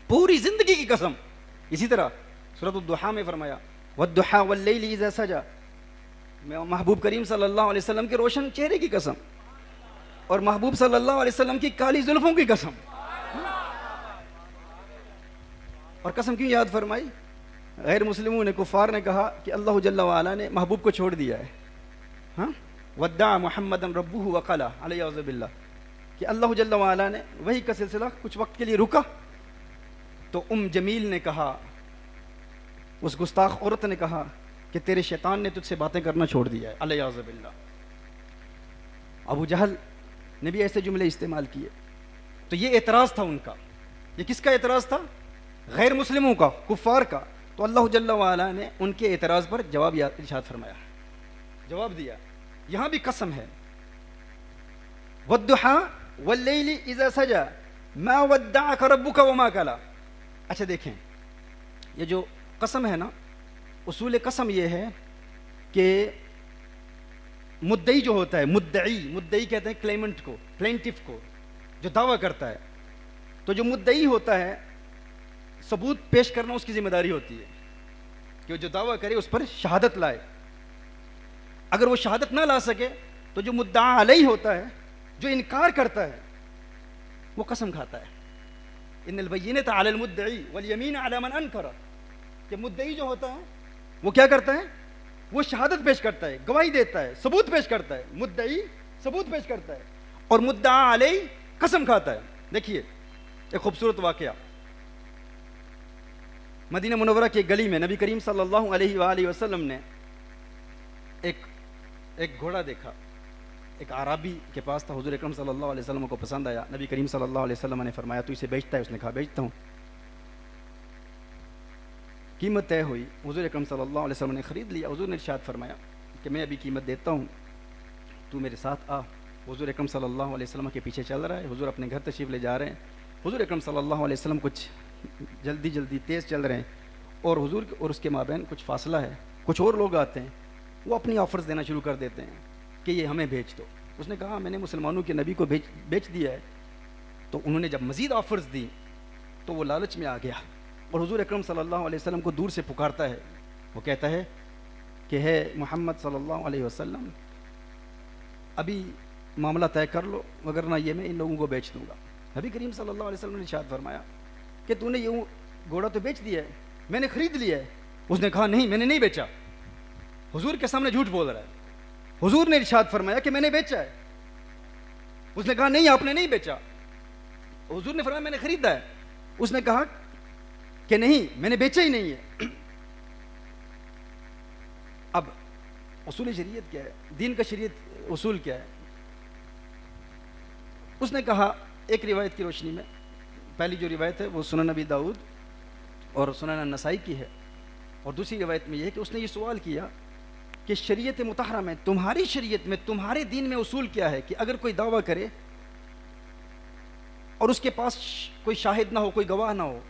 پوری زندگی کی قسم. اسی طرح سورۃ الضحیٰ میں فرمایا والضحیٰ واللیل اذا سجا، محبوب کریم صلی اللہ علیہ وسلم کے روشن چہرے کی قسم، اور محبوب صلی اللہ علیہ وسلم کی کالی زلفوں کی قسم. اور قسم کیوں یاد فرمائی؟ غیر مسلموں نے، کفار نے کہا کہ اللہ جل وعلا نے محبوب کو چھوڑ دیا ہے. ہاں، ودع محمد ربہ وقلا، علیہ باللہ، کہ اللہ جل وعلا نے وہی کا سلسلہ کچھ وقت کے لیے رکا. تو جمیل نے کہا، اس گستاخ عورت نے کہا کہ تیرے شیطان نے تجھ سے باتیں کرنا چھوڑ دیا ہے، علیہ باللہ. ابو جہل نے بھی ایسے جملے استعمال کیے. تو یہ اعتراض تھا ان کا. یہ کس کا اعتراض تھا؟ غیر مسلموں کا، کفار کا. تو اللہ جل وعلا نے ان کے اعتراض پر جواب ارشاد فرمایا، جواب دیا. یہاں بھی قسم ہے، والضحیٰ واللیل اذا سجا ما ودعک ربک وما قلی. اچھا دیکھیں، یہ جو قسم ہے نا، اصول قسم یہ ہے کہ مدعی جو ہوتا ہے، مدعی کہتے ہیں کلیمنٹ کو، پلینٹف کو، جو دعویٰ کرتا ہے. تو جو مدعی ہوتا ہے ثبوت پیش کرنا اس کی ذمہ داری ہوتی ہے کہ جو دعویٰ کرے اس پر شہادت لائے. اگر وہ شہادت نہ لا سکے تو جو مدعا علیہ ہوتا ہے، جو انکار کرتا ہے، وہ قسم کھاتا ہے. ان البینۃ علی المدعی والیمین علی من انکر، کہ مدعی جو ہوتا ہے وہ کیا کرتا ہے؟ وہ شہادت پیش کرتا ہے، گواہی دیتا ہے، ثبوت پیش کرتا ہے. مدعی ثبوت پیش کرتا ہے، اور مدعا علیہ قسم کھاتا ہے. دیکھیے ایک خوبصورت واقعہ، مدینہ منورہ کی گلی میں نبی کریم صلی اللہ علیہ وآلہ وسلم نے ایک گھوڑا دیکھا. ایک عربی کے پاس تھا، حضور اکرم صلی اللہ علیہ وسلم کو پسند آیا. نبی کریم صلی اللہ علیہ وسلم نے فرمایا تو اسے بیچتا ہے؟ اس نے کہا بیچتا ہوں. قیمت طے ہوئی، حضور اکرم صلی اللہ علیہ وسلم نے خرید لیا. حضور نے ارشاد فرمایا کہ میں ابھی قیمت دیتا ہوں، تو میرے ساتھ آ. حضور اکرم صلی اللہ علیہ وسلم کے پیچھے چل رہا ہے. حضور اپنے گھر تشریف لے جا رہے ہیں. حضور اکرم صلی اللہ علیہ وسلم کچھ جلدی تیز چل رہے ہیں، اور حضور اور اس کے مابین کچھ فاصلہ ہے. کچھ اور لوگ آتے ہیں، وہ اپنی آفرز دینا شروع کر دیتے ہیں کہ یہ ہمیں بھیج دو. اس نے کہا میں نے مسلمانوں کے نبی کو بیچ دیا ہے. تو انہوں نے جب مزید آفرز دی تو وہ لالچ میں آ گیا. اور حضور اکرم صلی اللہ علیہ وسلم کو دور سے پکارتا ہے. وہ کہتا ہے کہ ہے محمد صلی اللہ علیہ وسلم ابھی معاملہ طے کر لو وگرنہ یہ میں ان لوگوں کو بیچ دوں گا. نبی کریم صلی اللہ علیہ وسلم نے ارشاد فرمایا کہ تو نے یہ گھوڑا تو بیچ دیا ہے, میں نے خرید لیا ہے. اس نے کہا نہیں, میں نے نہیں بیچا. حضور کے سامنے جھوٹ بول رہا ہے. حضور نے ارشاد فرمایا کہ میں نے بیچا ہے. اس نے کہا نہیں, آپ نے نہیں بیچا. حضور نے فرمایا میں نے خریدا ہے. اس نے کہا کہ نہیں, میں نے بیچا ہی نہیں ہے. اب اصول شریعت کیا ہے, دین کا شریعت اصول کیا ہے؟ اس نے کہا ایک روایت کی روشنی میں, پہلی جو روایت ہے وہ سنن نبی داؤد اور سنن نسائی کی ہے, اور دوسری روایت میں یہ ہے کہ اس نے یہ سوال کیا کہ شریعت مطہرہ میں, تمہاری شریعت میں, تمہارے دین میں اصول کیا ہے کہ اگر کوئی دعویٰ کرے اور اس کے پاس کوئی شاہد نہ ہو, کوئی گواہ نہ ہو,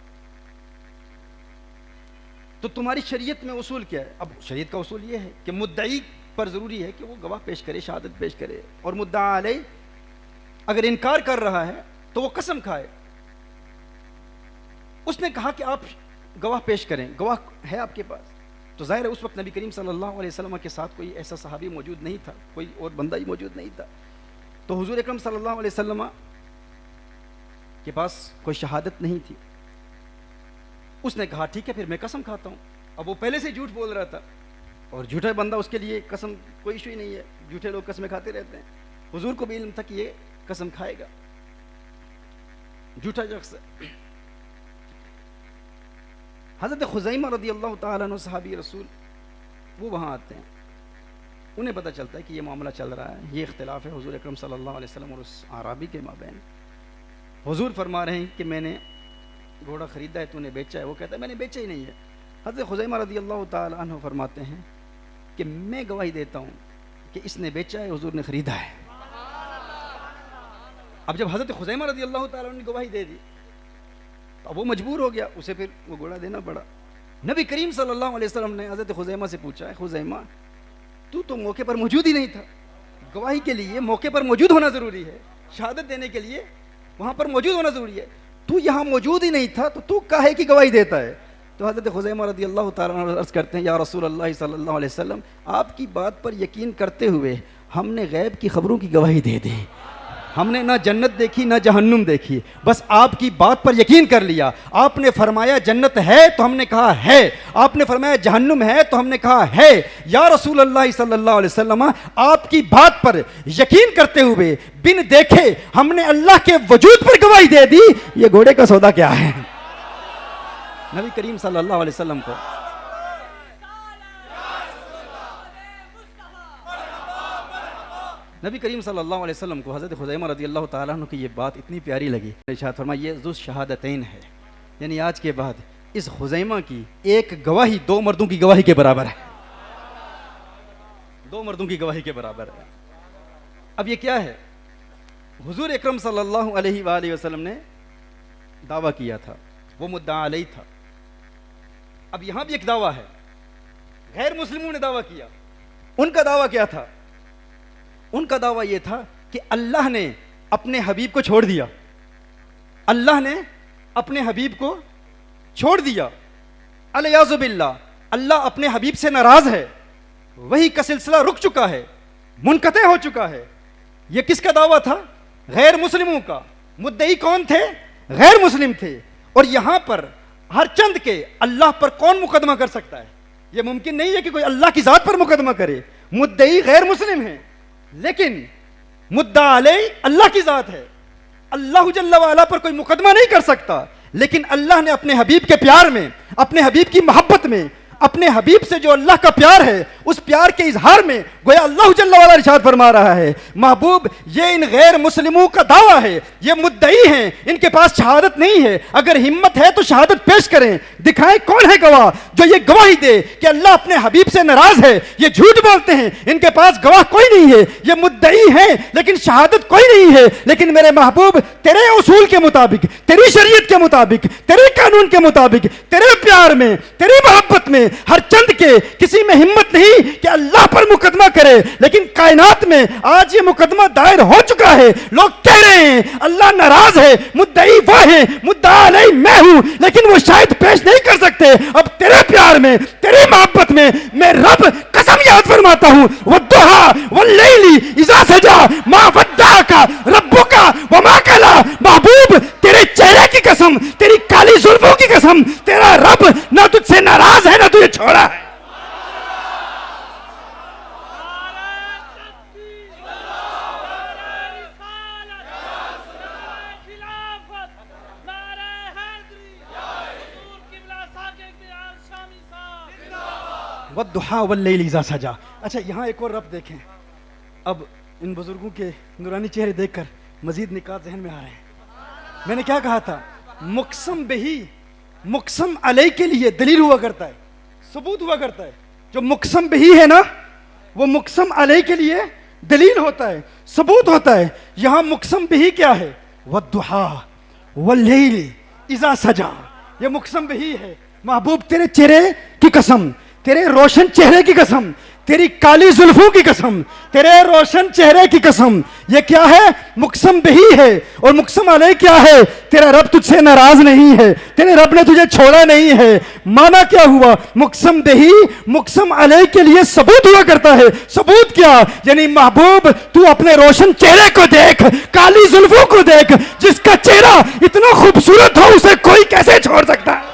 تو تمہاری شریعت میں اصول کیا ہے؟ اب شریعت کا اصول یہ ہے کہ مدعی پر ضروری ہے کہ وہ گواہ پیش کرے, شہادت پیش کرے, اور مدعا علیہ اگر انکار کر رہا ہے تو وہ قسم کھائے. اس نے کہا کہ آپ گواہ پیش کریں, گواہ ہے آپ کے پاس. تو ظاہر ہے اس وقت نبی کریم صلی اللہ علیہ وسلم کے ساتھ کوئی ایسا صحابی موجود نہیں تھا, کوئی اور بندہ ہی موجود نہیں تھا. تو حضور اکرم صلی اللہ علیہ وسلم کے پاس کوئی شہادت نہیں تھی. اس نے کہا ٹھیک ہے پھر میں قسم کھاتا ہوں. اب وہ پہلے سے جھوٹ بول رہا تھا, اور جھوٹا بندہ اس کے لیے قسم کوئی ایشو ہی نہیں ہے, جھوٹے لوگ قسمیں کھاتے رہتے ہیں. حضور کو بھی علم تھا کہ یہ قسم کھائے گا, جھوٹا شخص. حضرت خزیمہ رضی اللہ تعالیٰ عنہ صحابی رسول وہ وہاں آتے ہیں. انہیں پتہ چلتا ہے کہ یہ معاملہ چل رہا ہے, یہ اختلاف ہے حضور اکرم صلی اللہ علیہ وسلم اور اس اعرابی کے مابین. حضور فرما رہے ہیں کہ میں نے گھوڑا خریدا ہے, تو نے بیچا ہے. وہ کہتا ہے میں نے بیچا ہی نہیں ہے. حضرت خزیمہ رضی اللہ تعالیٰ عنہ فرماتے ہیں کہ میں گواہی دیتا ہوں کہ اس نے بیچا ہے, حضور نے خریدا ہے. اب جب حضرت خزیمہ رضی اللہ تعالیٰ عنہ نے گواہی دے دی تو اب وہ مجبور ہو گیا, اسے پھر وہ گھوڑا دینا پڑا. نبی کریم صلی اللہ علیہ وسلم نے حضرت خزیمہ سے پوچھا ہے خزیمہ تو موقع پر موجود ہی نہیں تھا, گواہی کے لیے موقع پر موجود ہونا ضروری ہے, شہادت دینے کے لیے وہاں پر موجود ہونا ضروری ہے, تو یہاں موجود ہی نہیں تھا تو کاہے کی گواہی دیتا ہے؟ تو حضرت خزیمہ رضی اللہ تعالیٰ عنہ عرض کرتے ہیں یا رسول اللہ صلی اللہ علیہ وسلم آپ کی بات پر یقین کرتے ہوئے ہم نے غیب کی خبروں کی گواہی دے دی. ہم نے نہ جنت دیکھی نہ جہنم دیکھی, بس آپ کی بات پر یقین کر لیا. آپ نے فرمایا جنت ہے تو ہم نے کہا ہے, آپ نے فرمایا جہنم ہے تو ہم نے کہا ہے. یا رسول اللہ صلی اللہ علیہ وسلم آپ کی بات پر یقین کرتے ہوئے بن دیکھے ہم نے اللہ کے وجود پر گواہی دے دی. یہ گھوڑے کا سودا کیا ہے؟ نبی کریم صلی اللہ علیہ وسلم کو نبی کریم صلی اللہ علیہ وسلم کو حضرت خزیمہ رضی اللہ تعالیٰ عنہ کی یہ بات اتنی پیاری لگی. ارشاد فرمایا یہ ذو شہادتین ہے, یعنی آج کے بعد اس خزیمہ کی ایک گواہی 2 مردوں کی گواہی کے برابر ہے, 2 مردوں کی گواہی کے برابر ہے. اب یہ کیا ہے؟ حضور اکرم صلی اللہ علیہ وآلہ وسلم نے دعویٰ کیا تھا, وہ مدعا علیہ تھا. اب یہاں بھی ایک دعویٰ ہے, غیر مسلموں نے دعویٰ کیا. ان کا دعویٰ کیا تھا؟ ان کا دعویٰ یہ تھا کہ اللہ نے اپنے حبیب کو چھوڑ دیا, اللہ نے اپنے حبیب کو چھوڑ دیا. الیاذ باللہ, اللہ اپنے حبیب سے ناراض ہے, وہی کا سلسلہ رک چکا ہے, منقطع ہو چکا ہے. یہ کس کا دعویٰ تھا؟ غیر مسلموں کا. مدعی کون تھے؟ غیر مسلم تھے. اور یہاں پر ہر چند کے اللہ پر کون مقدمہ کر سکتا ہے؟ یہ ممکن نہیں ہے کہ کوئی اللہ کی ذات پر مقدمہ کرے. مدعی غیر مسلم ہیں لیکن مدعا علیہ اللہ کی ذات ہے. اللہ جل وعلا پر کوئی مقدمہ نہیں کر سکتا, لیکن اللہ نے اپنے حبیب کے پیار میں, اپنے حبیب کی محبت میں, اپنے حبیب سے جو اللہ کا پیار ہے اس پیار کے اظہار میں گویا اللہ جل وعلا ارشاد فرما رہا ہے محبوب یہ ان غیر مسلموں کا دعویٰ ہے, یہ مدعی ہیں, ان کے پاس شہادت نہیں ہے, اگر ہمت ہے تو شہادت پیش کریں, دکھائیں کون ہے گواہ جو یہ گواہی دے کہ اللہ اپنے حبیب سے ناراض ہے. یہ جھوٹ بولتے ہیں, ان کے پاس گواہ کوئی نہیں ہے, یہ مدعی ہیں لیکن شہادت کوئی نہیں ہے. لیکن میرے محبوب تیرے اصول کے مطابق, تیری شریعت کے مطابق, تیرے قانون کے مطابق, تیرے پیار میں, تیری محبت میں ہر چند کے کسی میں ہمت نہیں نہیں کہ اللہ پر مقدمہ کرے، لیکن کائنات میں آج یہ مقدمہ دائر ہو چکا ہے. لوگ کہہ رہے ہیں اللہ ناراض ہے، مدعی وہ ہے، مدعا علیہ میں ہوں، لیکن وہ شاید پیش نہیں کر سکتے. اب تیرے پیار میں، تیری محبت میں رب قسم یاد فرماتا ہوں، والضحی واللیل اذا سجا ما ودعک ربک وما قلی. محبوب تیرے چہرے کی قسم، تیری کالی زلفوں کی قسم، تیرا رب نہ تجھ سے ناراض ہے نہ تجھے چھوڑا ہے. والضحی واللیل اذا سجا. اچھا یہاں ایک اور رب دیکھیں. اب ان بزرگوں کے نورانی چہرے دیکھ کر مزید نکات ذہن میں آ رہے ہیں. میں نے کیا کہا تھا؟ مقسم بہی مقسم علیہ کے لیے دلیل ہوا کرتا ہے، ثبوت ہوا کرتا ہے. جو مقسم بہی ہے نا، وہ مقسم علیہ کے لیے دلیل ہوتا ہے، ثبوت ہوتا ہے. یہاں مقسم بہی کیا ہے؟ والضحی واللیل اذا سجا. یہ مقسم بہی ہے. محبوب تیرے چہرے کی قسم، تیرے روشن چہرے کی قسم، تیری کالی زلفوں کی قسم، تیرے روشن چہرے کی قسم. یہ کیا ہے؟ مقسم بہی ہے. اور مقسم علیہ کیا ہے؟ تیرا رب تجھ سے ناراض نہیں ہے، تیرے رب نے تجھے چھوڑا نہیں ہے. مانا کیا ہوا؟ مقسم بہی مقسم علیہ کے لیے ثبوت ہوا کرتا ہے. ثبوت کیا؟ یعنی محبوب تو اپنے روشن چہرے کو دیکھ، کالی زلفوں کو دیکھ. جس کا چہرہ اتنا خوبصورت ہو اسے کوئی کیسے چھوڑ سکتا ہے؟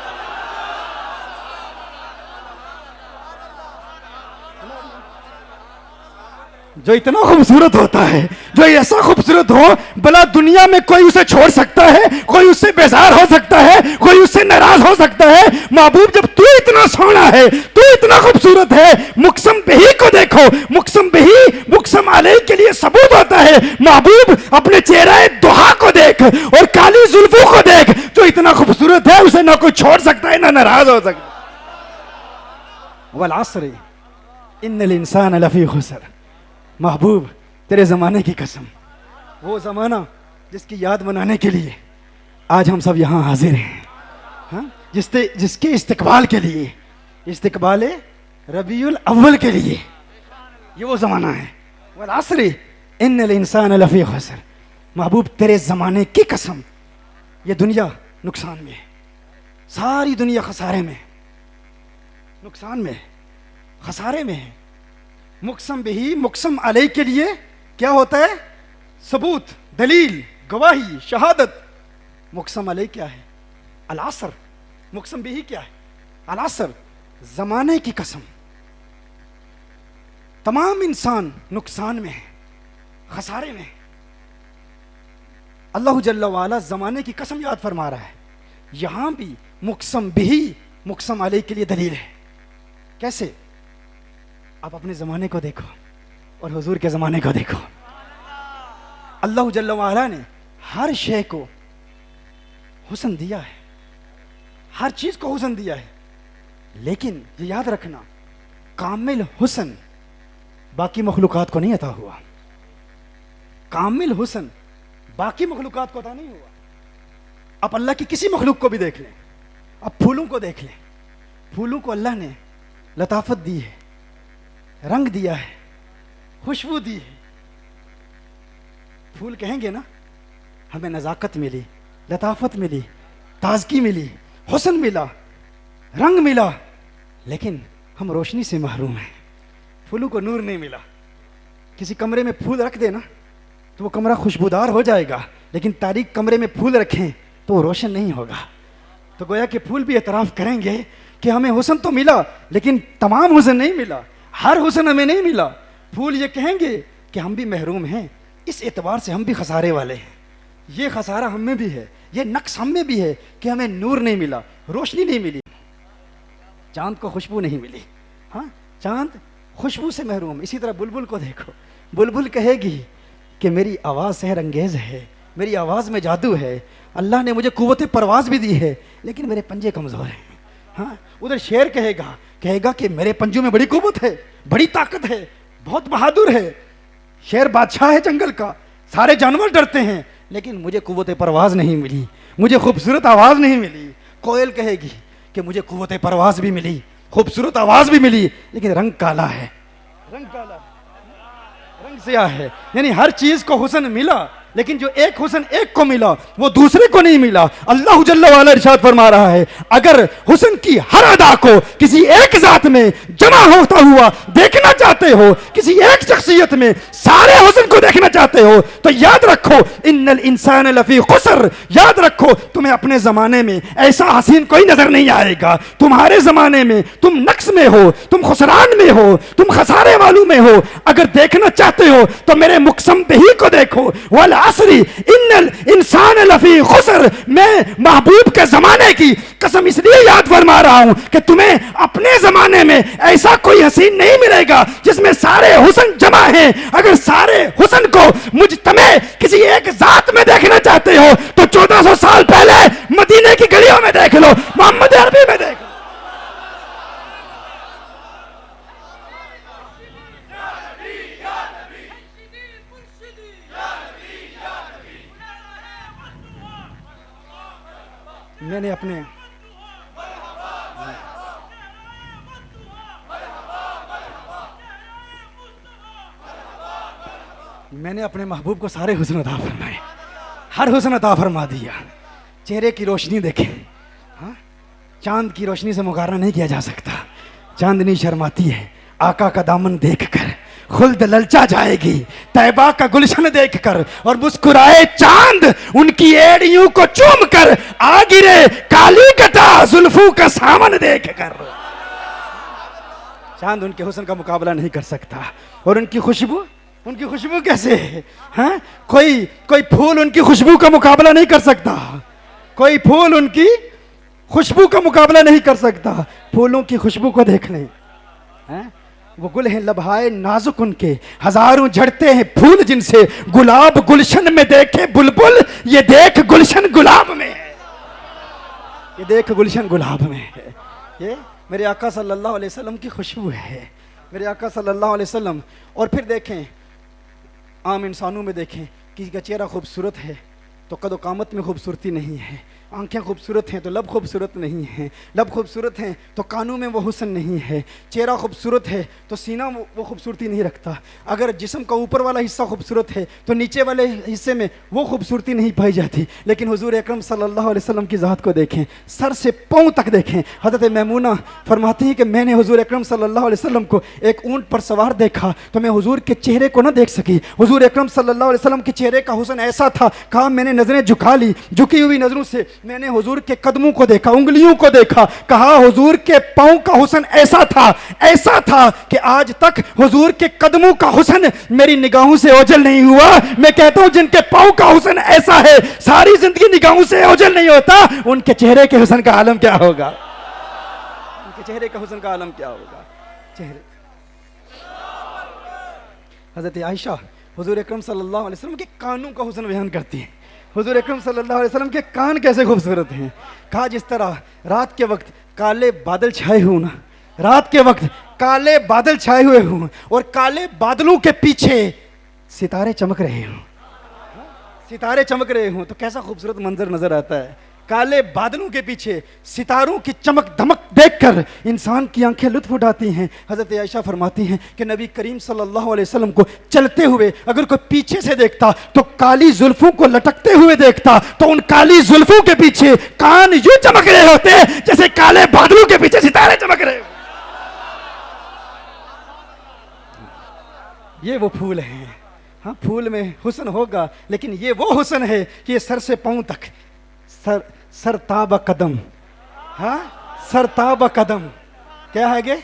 جو اتنا خوبصورت ہوتا ہے، جو ایسا خوبصورت ہو بلا دنیا میں کوئی اسے چھوڑ سکتا ہے، کوئی اس سے بیزار ہو سکتا ہے، کوئی اس سے ناراض ہو سکتا ہے. محبوب جب تو اتنا سونا ہے، تو اتنا خوبصورت ہے، مقسم بہی کو دیکھو. مقسم بہی مقسم علیہ کے لیے ثبوت ہوتا ہے. محبوب اپنے چہرہ ضحیٰ کو دیکھ اور کالی زلفوں کو دیکھ. جو اتنا خوبصورت ہے اسے نہ کوئی چھوڑ سکتا ہے نہ ناراض ہو سکتا. والعصر ان الانسان لفی خسر. محبوب تیرے زمانے کی قسم، وہ زمانہ جس کی یاد منانے کے لیے آج ہم سب یہاں حاضر ہیں، ہاں؟ جس کے استقبال کے لیے، استقبال ربیع الاول کے لیے یہ وہ زمانہ ہے. والعصر ان الانسان لفی خسر. محبوب تیرے زمانے کی قسم یہ دنیا نقصان میں ہے، ساری دنیا خسارے میں، نقصان میں، خسارے میں ہے. مقسم بہی مقسم علیہ کے لیے کیا ہوتا ہے؟ ثبوت، دلیل، گواہی، شہادت. مقسم علیہ کیا ہے؟ العصر. مقسم بہی کیا ہے؟ العصر. زمانے کی قسم. تمام انسان نقصان میں ہے، خسارے میں ہے. اللہ جل وعلا زمانے کی قسم یاد فرما رہا ہے. یہاں بھی مقسم بہی مقسم علیہ کے لیے دلیل ہے. کیسے؟ آپ اپنے زمانے کو دیکھو اور حضور کے زمانے کو دیکھو. اللہ جل وعلا نے ہر شے کو حسن دیا ہے، ہر چیز کو حسن دیا ہے. لیکن یہ یاد رکھنا، کامل حسن باقی مخلوقات کو نہیں عطا ہوا. کامل حسن باقی مخلوقات کو عطا نہیں ہوا. آپ اللہ کی کسی مخلوق کو بھی دیکھ لیں، آپ پھولوں کو دیکھ لیں. پھولوں کو اللہ نے لطافت دی ہے، رنگ دیا ہے، خوشبو دی ہے. پھول کہیں گے نا ہمیں نزاکت ملی، لطافت ملی، تازگی ملی، حسن ملا، رنگ ملا، لیکن ہم روشنی سے محروم ہیں. پھولوں کو نور نہیں ملا. کسی کمرے میں پھول رکھ دے نا تو وہ کمرہ خوشبودار ہو جائے گا، لیکن تاریک کمرے میں پھول رکھیں تو وہ روشن نہیں ہوگا. تو گویا کہ پھول بھی اعتراف کریں گے کہ ہمیں حسن تو ملا لیکن تمام حسن نہیں ملا، ہر حسن ہمیں نہیں ملا. پھول یہ کہیں گے کہ ہم بھی محروم ہیں، اس اعتبار سے ہم بھی خسارے والے ہیں. یہ خسارہ ہم میں بھی ہے، یہ نقص ہم میں بھی ہے کہ ہمیں نور نہیں ملا، روشنی نہیں ملی. چاند کو خوشبو نہیں ملی، ہاں چاند خوشبو سے محروم. اسی طرح بلبل کو دیکھو، بلبل کہے گی کہ میری آواز سحر انگیز ہے، میری آواز میں جادو ہے، اللہ نے مجھے قوت پرواز بھی دی ہے لیکن میرے پنجے کمزور ہیں. ہاں ادھر شیر کہے گا کہ میرے پنجوں میں بڑی قوت ہے، بڑی طاقت ہے، بہت بہادر ہے. شیر بادشاہ ہے جنگل کا، سارے جانور ڈرتے ہیں لیکن مجھے قوت پرواز نہیں ملی، مجھے خوبصورت آواز نہیں ملی. کوئل کہے گی کہ مجھے قوت پرواز بھی ملی خوبصورت آواز بھی ملی لیکن رنگ کالا ہے، رنگ کالا ہے، رنگ سیاہ ہے. یعنی ہر چیز کو حسن ملا لیکن جو ایک حسن ایک کو ملا وہ دوسرے کو نہیں ملا. اللہ جل وعلا ارشاد فرما رہا ہے اگر حسن کی ہر ادا کو کسی ایک ذات میں جمع ہوتا ہوا دیکھنا چاہتے ہو، کسی ایک شخصیت میں سارے حسن کو دیکھنا چاہتے ہو تو یاد رکھو ان الانسان لفی خسر. یاد رکھو تمہیں اپنے زمانے میں ایسا حسین کوئی نظر نہیں آئے گا. تمہارے زمانے میں تم نقص میں ہو، تم خسران میں ہو، تم خسارے والوں میں ہو. اگر دیکھنا چاہتے ہو تو میرے مقسم بہی کو دیکھو، والعصری ان الانسان لفی خسر. میں محبوب کے زمانے کی قسم اس لیے یاد فرما رہا ہوں کہ تمہیں اپنے زمانے میں ایسا کوئی حسین نہیں ملے گا جس میں سارے حسن جمع ہیں. اگر سارے حسن کو مجتمع کسی ایک ذات میں دیکھنا چاہتے ہو تو 1400 سال پہلے مدینے کی گلیوں میں دیکھ لو، محمد عربی میں دیکھ لو. میں نے اپنے محبوب کو سارے حسن عطا فرمائے، ہر حسن عطا فرما دیا. چہرے کی روشنی دیکھیں، ہاں چاند کی روشنی سے مقارنہ نہیں کیا جا سکتا. چاندنی شرماتی ہے آقا کا دامن دیکھ کر، خلد للچا جائے گی طیبہ کا گلشن دیکھ کر، اور مسکرائے چاند ان کی ایڑیوں کو چوم کر، آ گرے کالی کٹا زلفوں کا سامن دیکھ کر. چاند ان کے حسن کا مقابلہ نہیں کر سکتا. اور ان کی خوشبو کیسے ہے؟ ہاں کوئی پھول ان کی خوشبو کا مقابلہ نہیں کر سکتا. کوئی پھول ان کی خوشبو کا مقابلہ نہیں کر سکتا. پھولوں کی خوشبو کو دیکھ لیں، وہ گل ہیں لبہائے نازک ان کے، ہزاروں جھڑتے ہیں پھول جن سے. گلاب گلشن میں دیکھے بلبل، یہ دیکھ گلشن گلاب میں ہے، یہ دیکھ گلشن گلاب میں ہے. یہ میرے آقا صلی اللہ علیہ وسلم کی خوشبو ہے، میرے آقا صلی اللہ علیہ وسلم. اور پھر دیکھیں عام انسانوں میں دیکھیں، کسی کا چہرہ خوبصورت ہے تو قد و قامت میں خوبصورتی نہیں ہے، آنکھیں خوبصورت ہیں تو لب خوبصورت نہیں ہیں، لب خوبصورت ہیں تو کانوں میں وہ حسن نہیں ہے، چہرہ خوبصورت ہے تو سینہ وہ خوبصورتی نہیں رکھتا. اگر جسم کا اوپر والا حصہ خوبصورت ہے تو نیچے والے حصے میں وہ خوبصورتی نہیں پائی جاتی. لیکن حضور اکرم صلی اللہ علیہ وسلم کی ذات کو دیکھیں، سر سے پاؤں تک دیکھیں. حضرت میمونہ فرماتی ہیں کہ میں نے حضور اکرم صلی اللہ علیہ وسلم کو ایک اونٹ پر سوار دیکھا تو میں حضور کے چہرے کو نہ دیکھ سکی. حضور اکرم صلی اللہ علیہ وسلم کے چہرے کا حسن ایسا تھا، کہا میں نے نظریں جھکا لی، جھکی ہوئی نظروں سے میں نے حضور کے قدموں کو دیکھا، انگلیوں کو دیکھا. کہا حضور کے پاؤں کا حسن ایسا تھا کہ آج تک حضور کے قدموں کا حسن میری نگاہوں سے اوجھل نہیں ہوا. میں کہتا ہوں جن کے پاؤں کا حسن ایسا ہے ساری زندگی نگاہوں سے اوجھل نہیں ہوتا، ان کے چہرے کے حسن کا عالم کیا ہوگا؟ ان کے چہرے کا حسن کا عالم کیا ہوگا؟ چہرے. حضرت عائشہ حضور اکرم صلی اللہ علیہ وسلم کے کانوں کا حسن بیان کرتی ہیں. حضور اکرم صلی اللہ علیہ وسلم کے کان کیسے خوبصورت ہیں. کہا جس طرح رات کے وقت کالے بادل چھائے ہوں نا، رات کے وقت کالے بادل چھائے ہوئے ہوں اور کالے بادلوں کے پیچھے ستارے چمک رہے ہوں، ستارے چمک رہے ہوں تو کیسا خوبصورت منظر نظر آتا ہے. کالے بادلوں کے پیچھے ستاروں کی چمک دمک دیکھ کر انسان کی آنکھیں لطف اٹھاتی ہیں. حضرت عائشہ فرماتی ہیں کہ نبی کریم صلی اللہ علیہ وسلم کو چلتے ہوئے اگر کوئی پیچھے سے دیکھتا تو کالی زلفوں کو لٹکتے ہوئے دیکھتا تو ان کالی زلفوں کے پیچھے کان یوں چمک رہے ہوتے جیسے کالے بادلوں کے پیچھے ستارے چمک رہے ہوتے. یہ وہ پھول ہیں. ہاں پھول میں حسن ہوگا لیکن یہ وہ حسن ہے کہ یہ سر سے پاؤں تک، سر تاب قدم. ہاں سر تاب قدم کیا ہے؟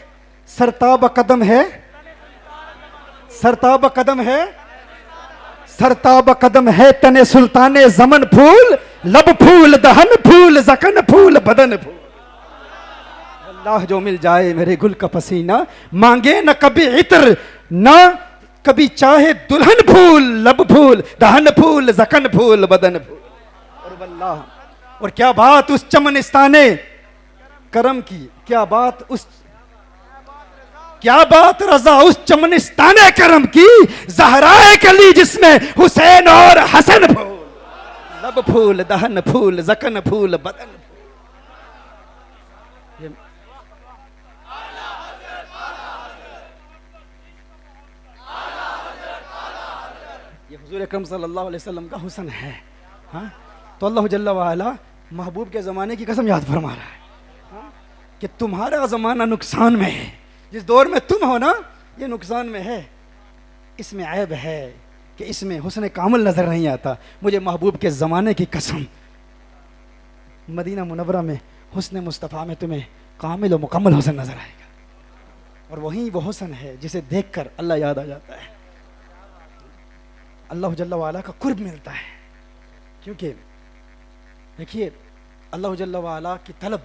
سر تاب قدم ہے، سر تاب قدم ہے، سر تاب قدم ہے تن سلطان زمن پھول، لب پھول دہن پھول زکن پھول بدن پھول. اللہ جو مل جائے میرے گل کا پسینہ، مانگے نہ کبھی عطر نہ کبھی چاہے دلہن پھول، لب پھول دہن پھول زکن پھول بدن پھول. اور واللہ اور کیا بات اس چمنستان کرم کی، کیا بات رضا اس چمنستان کرم کی، زہرائے کلی جس میں حسین اور حسن پھول، لب پھول دہن پھول زکن پھول بدن پھول. یہ حضور اکرم صلی اللہ علیہ وسلم کا حسن ہے. ہاں تو اللہ جل وعلا محبوب کے زمانے کی قسم یاد فرما رہا ہے کہ تمہارا زمانہ نقصان میں ہے، جس دور میں تم ہو نا یہ نقصان میں ہے. اس میں عیب ہے کہ اس میں حسن کامل نظر نہیں آتا. مجھے محبوب کے زمانے کی قسم مدینہ منورہ میں حسن مصطفیٰ میں تمہیں کامل و مکمل حسن نظر آئے گا، اور وہیں وہ حسن ہے جسے دیکھ کر اللہ یاد آ جاتا ہے، اللہ جل وعلا کا قرب ملتا ہے. کیونکہ دیکھیے اللہ جل وعلا کی طلب،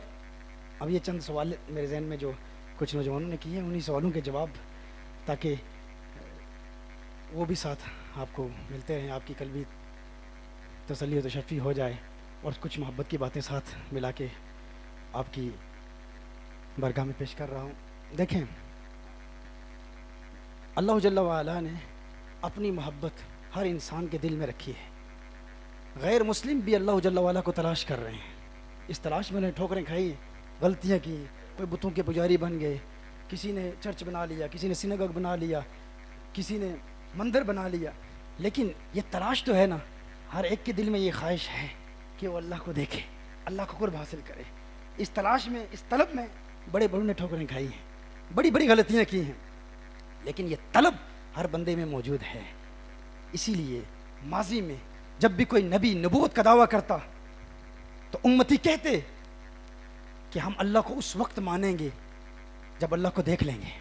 اب یہ چند سوال میرے ذہن میں جو کچھ نوجوانوں نے کیے ہیں، انہی سوالوں کے جواب تاکہ وہ بھی ساتھ آپ کو ملتے رہیں، آپ کی قلبی تسلی و تشفی ہو جائے، اور کچھ محبت کی باتیں ساتھ ملا کے آپ کی بارگاہ میں پیش کر رہا ہوں. دیکھیں اللہ جل وعلا نے اپنی محبت ہر انسان کے دل میں رکھی ہے. غیر مسلم بھی اللہ جل وعلا کو تلاش کر رہے ہیں، اس تلاش میں نے ٹھوکریں کھائی، غلطیاں کی، کوئی بتوں کے پجاری بن گئے، کسی نے چرچ بنا لیا، کسی نے سینگاگ بنا لیا، کسی نے مندر بنا لیا. لیکن یہ تلاش تو ہے نا، ہر ایک کے دل میں یہ خواہش ہے کہ وہ اللہ کو دیکھے، اللہ کا قرب حاصل کرے. اس تلاش میں، اس طلب میں بڑے بڑوں نے ٹھوکریں کھائی ہیں، بڑی بڑی غلطیاں کی ہیں، لیکن یہ طلب ہر بندے میں موجود ہے. اسی لیے ماضی میں جب بھی کوئی نبی نبوت کا دعویٰ کرتا تو امتی کہتے کہ ہم اللہ کو اس وقت مانیں گے جب اللہ کو دیکھ لیں گے.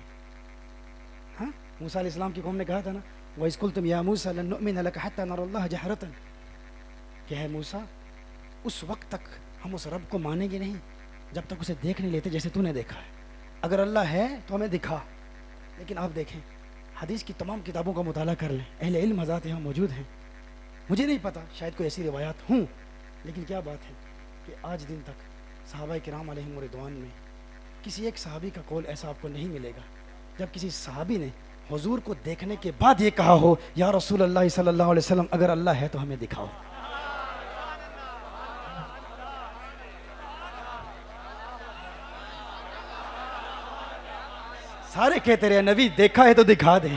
ہاں موسیٰ علیہ السلام کی قوم نے کہا تھا نا، وَإِذْ قُلْتُمْ يَا مُوسَىٰ لَن نُؤْمِنَ لَكَ حَتَّىٰ نَرَى اللَّهَ جَهْرَةً، کہ ہے موسیٰ اس وقت تک ہم اس رب کو مانیں گے نہیں جب تک اسے دیکھ نہیں لیتے جیسے تو نے دیکھا ہے. اگر اللہ ہے تو ہمیں دکھا. لیکن آپ دیکھیں حدیث کی تمام کتابوں کا مطالعہ کر لیں، اہل علم حضرات یہاں موجود ہیں. مجھے نہیں پتا شاید کوئی ایسی روایات ہوں، لیکن کیا بات ہے کہ آج دن تک صحابہ کرام علیہم رضوان میں کسی ایک صحابی کا قول ایسا آپ کو نہیں ملے گا جب کسی صحابی نے حضور کو دیکھنے کے بعد یہ کہا ہو یا رسول اللہ صلی اللہ علیہ وسلم اگر اللہ ہے تو ہمیں دکھاؤ. سارے کہتے رہے نبی دیکھا ہے تو دکھا دیں.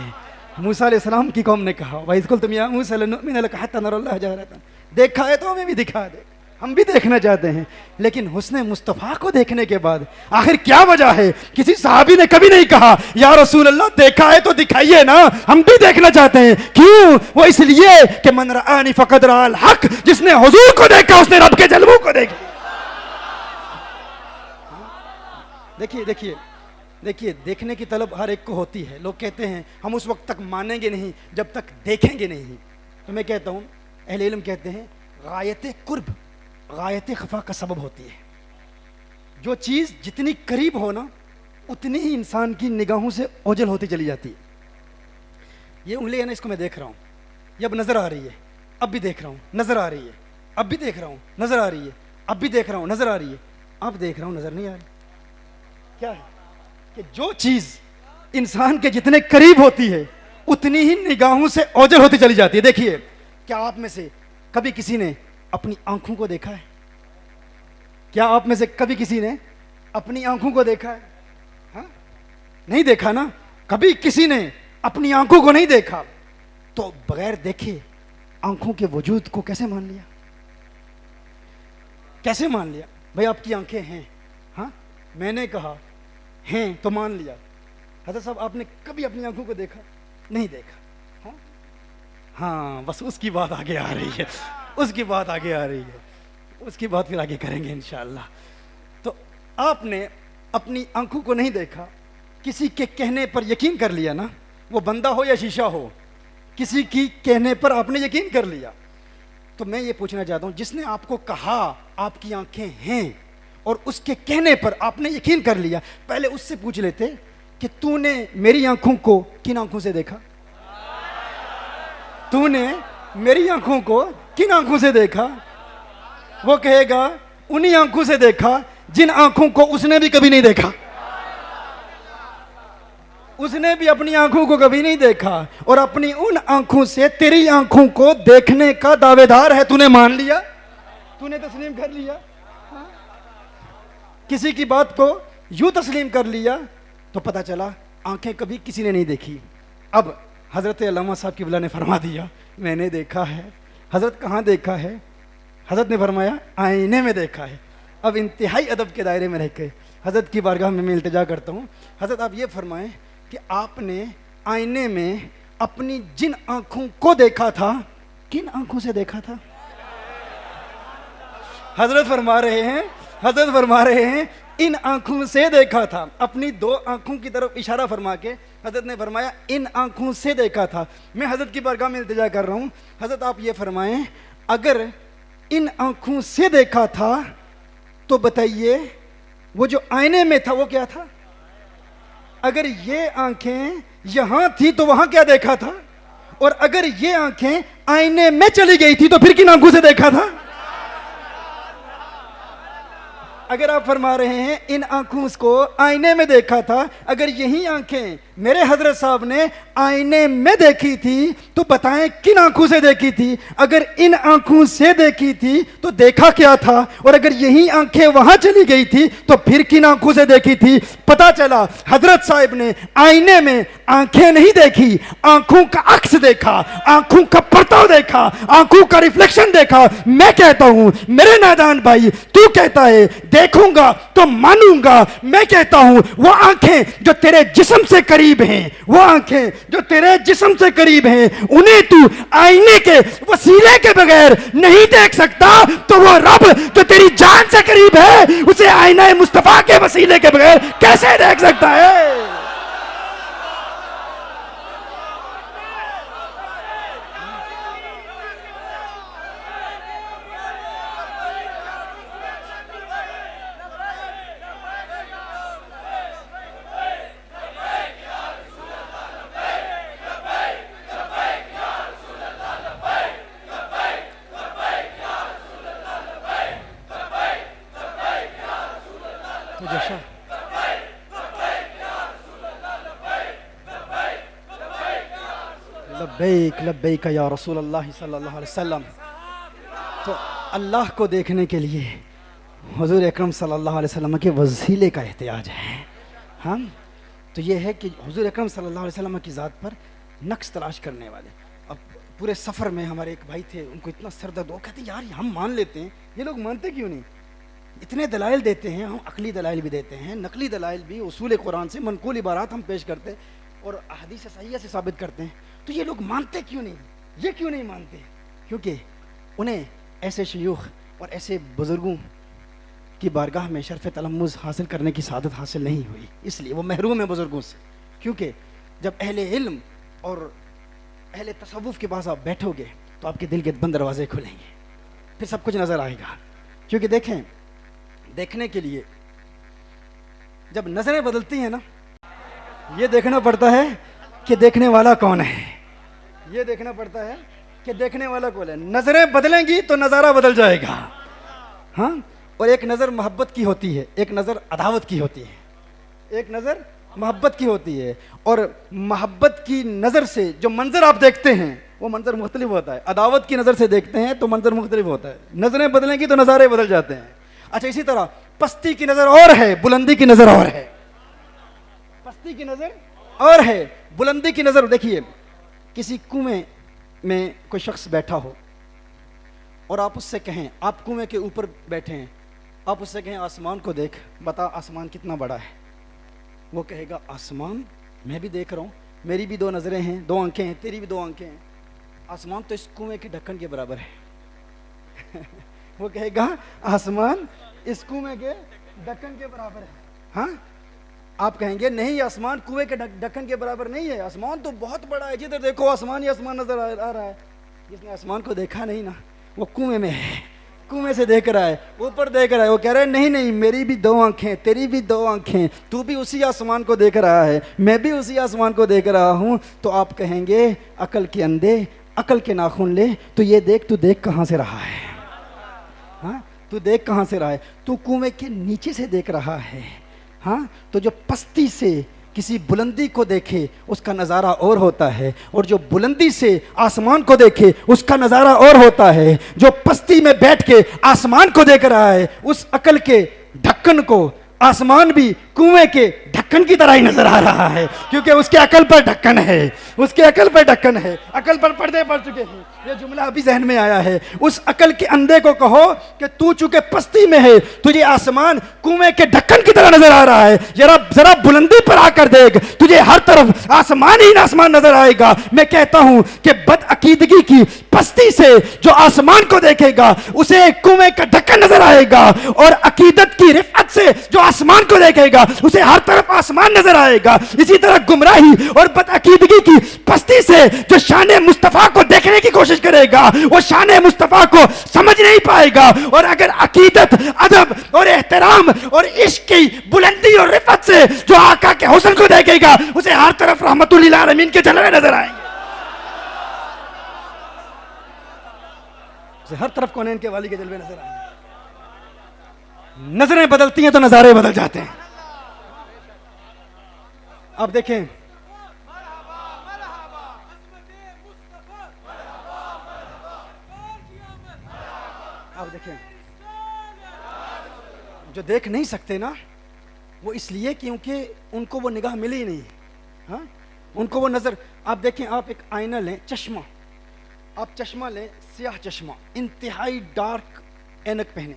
موسیٰ علیہ السلام کی قوم نے کہا وَإِذْ قُلْتُمْ يَا مُوسَىٰ لَن نُؤْمِنَ لَكَ حَتَّىٰ نَرَى اللَّهَ جَهْرَةً، دیکھا ہے تو ہمیں بھی دکھا دے، ہم بھی دیکھنا چاہتے ہیں. لیکن حسن مصطفیٰ کو دیکھنے کے بعد آخر کیا وجہ ہے؟ کسی صحابی نے کبھی نہیں کہا یا رسول اللہ دیکھا ہے تو دکھائیے نا، ہم بھی دیکھنا چاہتے ہیں. کیوں؟ وہ اس لیے کہ من رآنی فقد رأى الحق، جس نے حضور کو دیکھا اس نے رب کے جلووں کو دیکھا. دیکھیے دیکھیے دیکھیے دیکھنے کی طلب ہر ایک کو ہوتی ہے. لوگ کہتے ہیں ہم اس وقت تک مانیں گے نہیں جب تک دیکھیں گے نہیں. تو میں کہتا ہوں اہل علم کہتے ہیں غایت قرب غایت خفا کا سبب ہوتی ہے. جو چیز جتنی قریب ہو نا اتنی ہی انسان کی نگاہوں سے اوجھل ہوتی چلی جاتی ہے. یہ انگلی ہے نا، اس کو میں دیکھ رہا ہوں، یہ اب نظر آ رہی ہے، اب بھی دیکھ رہا ہوں نظر آ رہی ہے، اب بھی دیکھ رہا ہوں نظر آ رہی ہے، اب بھی دیکھ رہا ہوں نظر آ رہی ہے، اب دیکھ رہا ہوں نظر نہیں آ رہی. کیا ہے کہ جو چیز انسان کے جتنے قریب ہوتی ہے اتنی ہی نگاہوں سے اوجھل ہوتی چلی جاتی ہے. دیکھیے کیا آپ میں سے کبھی کسی نے اپنی آنکھوں کو دیکھا ہے؟ کیا آپ میں سے کبھی کسی نے اپنی آنکھوں کو دیکھا ہے؟ ہاں نہیں دیکھا نا. کبھی کسی نے اپنی آنکھوں کو نہیں دیکھا تو بغیر دیکھے آنکھوں کے وجود کو کیسے مان لیا؟ کیسے مان لیا؟ بھائی آپ کی آنکھیں ہیں، ہاں میں نے کہا ہیں تو مان لیا. حضرت صاحب آپ نے کبھی اپنی آنکھوں کو دیکھا؟ نہیں دیکھا. ہاں بس اس کی بات آگے آ رہی ہے، اس کی بات آگے آ رہی ہے، اس کی بات پھر آگے کریں گے انشاءاللہ. تو آپ نے اپنی آنکھوں کو نہیں دیکھا، کسی کے کہنے پر یقین کر لیا نا، وہ بندہ ہو یا شیشہ ہو، کسی کی کہنے پر آپ نے یقین کر لیا. تو میں یہ پوچھنا چاہتا ہوں جس نے آپ کو کہا آپ کی آنکھیں ہیں اور اس کے کہنے پر آپ نے یقین کر لیا، پہلے اس سے پوچھ لیتے کہ تو نے میری آنکھوں کو کن آنکھوں سے دیکھا؟ تو نے میری آنکھوں کو کن آنکھوں سے دیکھا؟ وہ کہے گا انہی آنکھوں سے دیکھا جن آنکھوں کو اس نے بھی کبھی نہیں دیکھا. اس نے بھی اپنی آنکھوں کو کبھی نہیں دیکھا اور اپنی ان آنکھوں سے تیری آنکھوں کو دیکھنے کا دعوے دار ہے. تو نے مان لیا، تو نے تسلیم کر لیا. کسی کی بات کو یوں تسلیم کر لیا تو پتہ چلا آنکھیں کبھی کسی نے نہیں دیکھی. اب حضرت علامہ صاحب قبلہ نے فرما دیا میں نے دیکھا ہے. حضرت کہاں دیکھا ہے؟ حضرت نے فرمایا آئینے میں دیکھا ہے. اب انتہائی ادب کے دائرے میں رہ کے حضرت کی بارگاہ میں التجا کرتا ہوں، حضرت آپ یہ فرمائیں کہ آپ نے آئینے میں اپنی جن آنکھوں کو دیکھا تھا کن آنکھوں سے دیکھا تھا؟ حضرت فرما رہے ہیں ان آنکھوں سے دیکھا تھا. اپنی 2 آنکھوں کی طرف اشارہ فرما کے حضرت نے فرمایا ان آنکھوں سے دیکھا تھا. میں حضرت کی بارگاہ میں التجا کر رہا ہوں، حضرت آپ یہ فرمائیں اگر ان آنکھوں سے دیکھا تھا تو بتائیے وہ جو آئینے میں تھا وہ کیا تھا؟ اگر یہ آنکھیں یہاں تھی تو وہاں کیا دیکھا تھا؟ اور اگر یہ آنکھیں آئینے میں چلی گئی تھی تو پھر کن آنکھوں سے دیکھا تھا؟ اگر آپ فرما رہے ہیں ان آنکھوں کو آئینے میں دیکھا تھا، اگر یہی آنکھیں میرے حضرت صاحب نے آئینے میں دیکھی تھی تو بتائیں کن آنکھوں سے دیکھی تھی؟ اگر ان آنکھوں سے دیکھی تھی تو دیکھا کیا تھا؟ اور اگر یہی آنکھیں وہاں چلی گئی تھی تو پھر کن آنکھوں سے دیکھی تھی؟ پتا چلا حضرت صاحب نے آئینے میں آنکھیں نہیں دیکھی، آنکھوں کا عکس دیکھا، آنکھوں کا پرتو دیکھا، آنکھوں کا ریفلیکشن دیکھا. میں کہتا ہوں میرے نادان بھائی، تو کہتا ہے دیکھوں گا تو مانوں گا، میں کہتا ہوں وہ آنکھیں جو تیرے جسم سے قریب ہیں، وہ آنکھیں جو تیرے جسم سے قریب ہیں، انہیں تو آئینے کے وسیلے کے بغیر نہیں دیکھ سکتا، تو وہ رب جو تیری جان سے قریب ہے اسے آئینہ مصطفیٰ کے وسیلے کے بغیر کیسے دیکھ سکتا ہے؟ لبیک لبیک یا رسول اللہ صلی اللہ علیہ وسلم. تو اللہ کو دیکھنے کے لیے حضور اکرم صلی اللہ علیہ وسلم کے وسیلے کا احتیاج ہے. ہاں تو یہ ہے کہ حضور اکرم صلی اللہ علیہ وسلم کی ذات پر نقص تلاش کرنے والے. اب پورے سفر میں ہمارے ایک بھائی تھے، ان کو اتنا سر درد، وہ کہتے ہیں یار ہم مان لیتے ہیں، یہ لوگ مانتے کیوں نہیں؟ اتنے دلائل دیتے ہیں ہم، عقلی دلائل بھی دیتے ہیں، نقلی دلائل بھی، اصول قرآن سے منقول عبارات ہم پیش کرتے ہیں اور احادیث صحیحہ سے ثابت کرتے ہیں، تو یہ لوگ مانتے کیوں نہیں؟ یہ کیوں نہیں مانتے؟ کیونکہ انہیں ایسے شیوخ اور ایسے بزرگوں کی بارگاہ میں شرف تلمذ حاصل کرنے کی سعادت حاصل نہیں ہوئی، اس لیے وہ محروم ہیں بزرگوں سے. کیونکہ جب اہل علم اور اہل تصوف کے پاس آپ بیٹھو گے تو آپ کے دل کے بند دروازے کھلیں گے، پھر سب کچھ نظر آئے گا. کیونکہ دیکھیں، دیکھنے کے لیے جب نظریں بدلتی ہیں نا، یہ دیکھنا پڑتا ہے کہ دیکھنے والا کون ہے، یہ دیکھنا پڑتا ہے کہ دیکھنے والا کون ہے. نظریں بدلیں گی تو نظارہ بدل جائے گا. ہاں، اور ایک نظر محبت کی ہوتی ہے، ایک نظر عداوت کی ہوتی ہے، ایک نظر محبت کی ہوتی ہے. اور محبت کی نظر سے جو منظر آپ دیکھتے ہیں وہ منظر مختلف ہوتا ہے، عداوت کی نظر سے دیکھتے ہیں تو منظر مختلف ہوتا ہے. نظریں بدلیں گی تو نظارے بدل جاتے ہیں. اچھا، اسی طرح پستی کی نظر اور ہے، بلندی کی نظر اور ہے. پستی کی نظر اور ہے، بلندی کی نظر. دیکھیے، کسی کنویں میں کوئی شخص بیٹھا ہو اور آپ اس سے کہیں، آپ کنویں کے اوپر بیٹھے ہیں، آپ اس سے کہیں آسمان کو دیکھ، بتا آسمان کتنا بڑا ہے. وہ کہے گا آسمان میں بھی دیکھ رہا ہوں، میری بھی 2 نظریں ہیں، 2 آنکھیں ہیں، تیری بھی 2 آنکھیں ہیں، آسمان تو اس کنویں کے ڈھکن کے برابر ہے. وہ کہے گا آسمان اس کنویں کے ڈھکن کے برابر ہے. ہاں، آپ کہیں گے نہیں، آسمان کنویں کے ڈھکن کے برابر نہیں ہے، آسمان تو بہت بڑا ہے، جدھر دیکھو آسمان ہی آسمان نظر آ رہا ہے. جس نے آسمان کو دیکھا نہیں نا، وہ کنویں میں ہے، کنویں سے دیکھ رہا ہے، اوپر دیکھ رہا ہے. وہ کہہ رہا ہے نہیں نہیں، میری بھی 2 آنکھیں، تیری بھی 2 آنکھیں، تو بھی اسی آسمان کو دیکھ رہا ہے، میں بھی اسی آسمان کو دیکھ رہا ہوں. تو آپ کہیں گے عقل کے اندھے، عقل کے ناخن لے، تو یہ دیکھ، تو دیکھ کہاں سے رہا ہے؟ ہاں، تو دیکھ کہاں سے رہا ہے؟ تو کنویں کے نیچے سے دیکھ رہا ہے. ہاں، تو جو پستی سے کسی بلندی کو دیکھے اس کا نظارہ اور ہوتا ہے، اور جو بلندی سے آسمان کو دیکھے اس کا نظارہ اور ہوتا ہے. جو پستی میں بیٹھ کے آسمان کو دیکھ رہا ہے، اس عقل کے ڈھکن کو آسمان بھی کنویں کے ڈھکن کی طرح ہی نظر آ رہا ہے، کیونکہ اس کے عقل پر ڈھکن ہے، اس کے عقل پر ڈھکن ہے، عقل پر پردے پڑ چکے ہیں۔ یہ جملہ ابھی ذہن میں آیا ہے۔ اس عقل کے اندھے کو کہو کہ تو چونکہ پستی میں ہے، تجھے آسمان کنویں کے ڈھکن کی طرح نظر آ رہا ہے، ذرا بلندی پر آ کر دیکھ، تجھے ہر طرف آسمان ہی آسمان نظر آئے گا۔ میں کہتا ہوں کہ بد عقیدگی کی پستی سے جو آسمان کو دیکھے گا اسے کنویں کا ڈھکن نظر آئے گا، اور عقیدت کی رفعت سے جو آسمان کو دیکھے گا اسے ہر طرف آسمان نظر آئے گا۔ اسی طرح گمراہی اور بد عقیدگی کی پستی سے جو شان مصطفیٰ کو دیکھنے کی کوشش کرے گا وہ شان مصطفیٰ کو سمجھ نہیں پائے گا، اور اگر عقیدت، ادب اور احترام اور عشق کی بلندی اور رفعت سے جو آقا کے حسن کو دیکھے گا اسے ہر طرف رحمت للعالمین کے جلوے نظر آئیں گے، اسے ہر طرف کونین کے والی کے جلوے نظر آئیں گے۔ نظریں بدلتی ہیں تو نظارے بدل جاتے ہیں۔ اب دیکھیں جو دیکھ نہیں سکتے نا وہ اس لیے کیونکہ ان کو وہ نگاہ ملی نہیں، ہاں ان کو وہ نظر۔ آپ دیکھیں، آپ ایک آئینہ لیں، چشمہ، آپ چشمہ لیں، سیاہ چشمہ، انتہائی ڈارک اینک پہنے،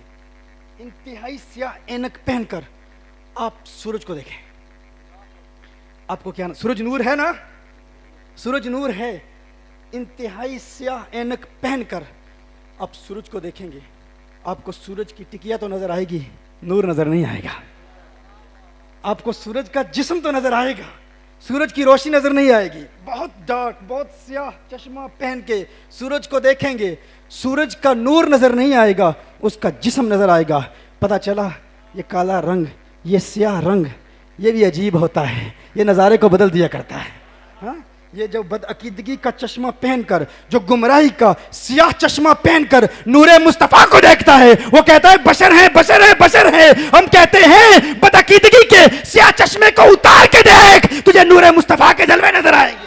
انتہائی سیاہ اینک پہن کر آپ سورج کو دیکھیں، آپ کو کیا سورج نور ہے نا، سورج نور ہے، انتہائی سیاہ اینک پہن کر آپ سورج کو دیکھیں گے، آپ کو سورج کی ٹکیا تو نظر آئے گی، نور نظر نہیں آئے گا۔ آپ کو سورج کا جسم تو نظر آئے گا، سورج کی روشنی نظر نہیں آئے گی۔ بہت ڈارک، بہت سیاہ چشمہ پہن کے سورج کو دیکھیں گے، سورج کا نور نظر نہیں آئے گا، اس کا جسم نظر آئے گا۔ پتہ چلا یہ کالا رنگ، یہ سیاہ رنگ، یہ بھی عجیب ہوتا ہے، یہ نظارے کو بدل دیا کرتا ہے۔ ہاں یہ جو بد عقیدگی کا چشمہ پہن کر، جو گمراہی کا سیاہ چشمہ پہن کر نور مصطفیٰ کو دیکھتا ہے، وہ کہتا ہے بشر ہیں، بشر ہیں، بشر ہیں۔ ہم کہتے ہیں بد عقیدگی کے سیاہ چشمے کو اتار کے دیکھ، تجھے نور مصطفیٰ کے جلوے نظر آئیں گے۔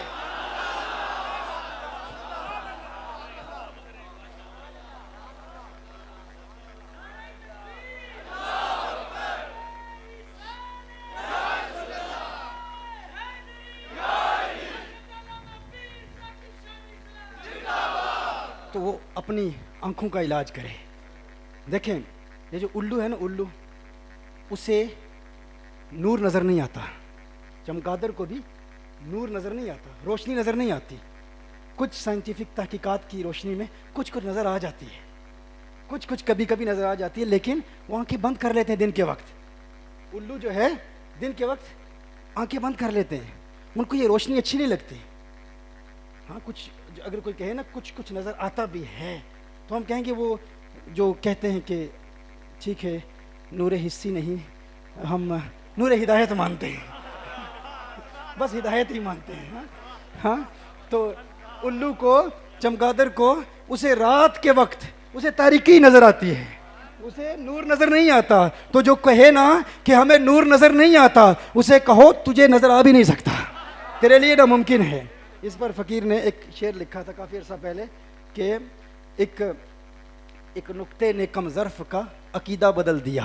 تو وہ اپنی آنکھوں کا علاج کرے۔ دیکھیں یہ جو الو ہے نا، الو، اسے نور نظر نہیں آتا، چمگادر کو بھی نور نظر نہیں آتا، روشنی نظر نہیں آتی۔ کچھ سائنٹیفک تحقیقات کی روشنی میں کچھ نظر آ جاتی ہے، کچھ کبھی کبھی نظر آ جاتی ہے، لیکن وہ آنکھیں بند کر لیتے ہیں دن کے وقت۔ الو جو ہے دن کے وقت آنکھیں بند کر لیتے ہیں، ان کو یہ روشنی اچھی نہیں لگتی۔ ہاں کچھ اگر کوئی کہے نا کچھ نظر آتا بھی ہے تو ہم کہیں گے وہ جو کہتے ہیں کہ ٹھیک ہے نور حسی نہیں، ہم نور ہدایت مانتے ہیں، بس ہدایت ہی مانتے ہیں۔ ہاں تو الو کو، چمگادر کو، اسے رات کے وقت اسے تاریکی نظر آتی ہے، اسے نور نظر نہیں آتا۔ تو جو کہے نا کہ ہمیں نور نظر نہیں آتا، اسے کہو تجھے نظر آ بھی نہیں سکتا، تیرے لیے ناممکن ہے۔ اس پر فقیر نے ایک شعر لکھا تھا کافی عرصہ پہلے کہ ایک نکتے نے کم ظرف کا عقیدہ بدل دیا۔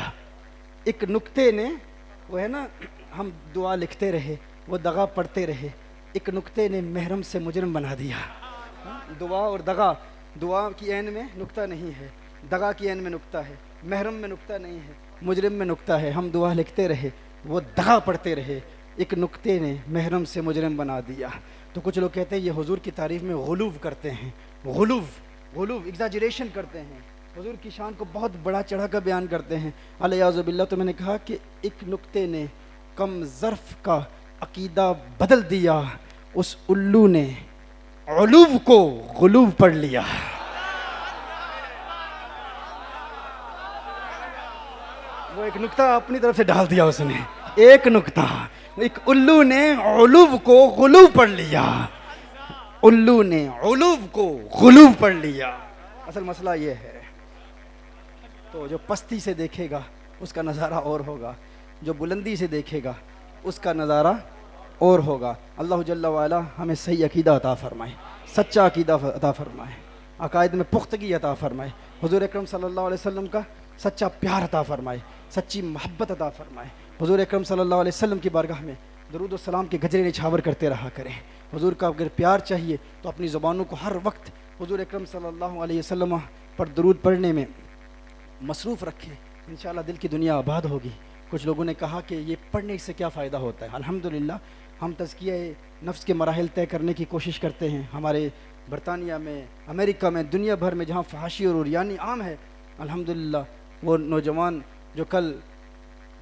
ایک نکتے نے، وہ ہے نا ہم دعا لکھتے رہے، وہ دغا پڑھتے رہے، ایک نکتے نے محرم سے مجرم بنا دیا۔ دعا اور دغا، دعا کی عین میں نکتہ نہیں ہے، دغا کی عین میں نکتہ ہے، محرم میں نکتہ نہیں ہے، مجرم میں نکتہ ہے۔ ہم دعا لکھتے رہے، وہ دغا پڑھتے رہے، ایک نکتے نے محرم سے مجرم بنا دیا۔ تو کچھ لوگ کہتے ہیں یہ حضور کی تعریف میں غلو کرتے ہیں، غلو ایگزاجریشن کرتے ہیں، حضور کی شان کو بہت بڑا چڑھا کر بیان کرتے ہیں، الیاذ باللہ۔ تو میں نے کہا کہ ایک نکتے نے کم ظرف کا عقیدہ بدل دیا، اس الو نے علو کو غلو پڑھ لیا۔ وہ ایک نکتہ اپنی طرف سے ڈال دیا اس نے، ایک نکتہ، ایک الو نے علو کو غلو پڑھ لیا، الو نے علو کو غلو پڑھ لیا۔ اصل مسئلہ یہ ہے۔ تو جو پستی سے دیکھے گا اس کا نظارہ اور ہوگا، جو بلندی سے دیکھے گا اس کا نظارہ اور ہوگا۔ اللہ جل وعلا ہمیں صحیح عقیدہ عطا فرمائے، سچا عقیدہ عطا فرمائے، عقائد میں پختگی عطا فرمائے۔ حضور اکرم صلی اللہ علیہ وسلم کا سچا پیار عطا فرمائے، سچی محبت عطا فرمائے۔ حضور اکرم صلی اللہ علیہ وسلم کی بارگاہ میں درود و سلام کے گجرے نچھاور کرتے رہا کریں۔ حضور کا اگر پیار چاہیے تو اپنی زبانوں کو ہر وقت حضور اکرم صلی اللہ علیہ وسلم پر درود پڑھنے میں مصروف رکھیں، انشاءاللہ دل کی دنیا آباد ہوگی۔ کچھ لوگوں نے کہا کہ یہ پڑھنے سے کیا فائدہ ہوتا ہے؟ الحمدللہ ہم تزکیہ نفس کے مراحل طے کرنے کی کوشش کرتے ہیں۔ ہمارے برطانیہ میں، امریکہ میں، دنیا بھر میں جہاں فحاشی اور عریانی عام ہے، الحمدللہ وہ نوجوان جو کل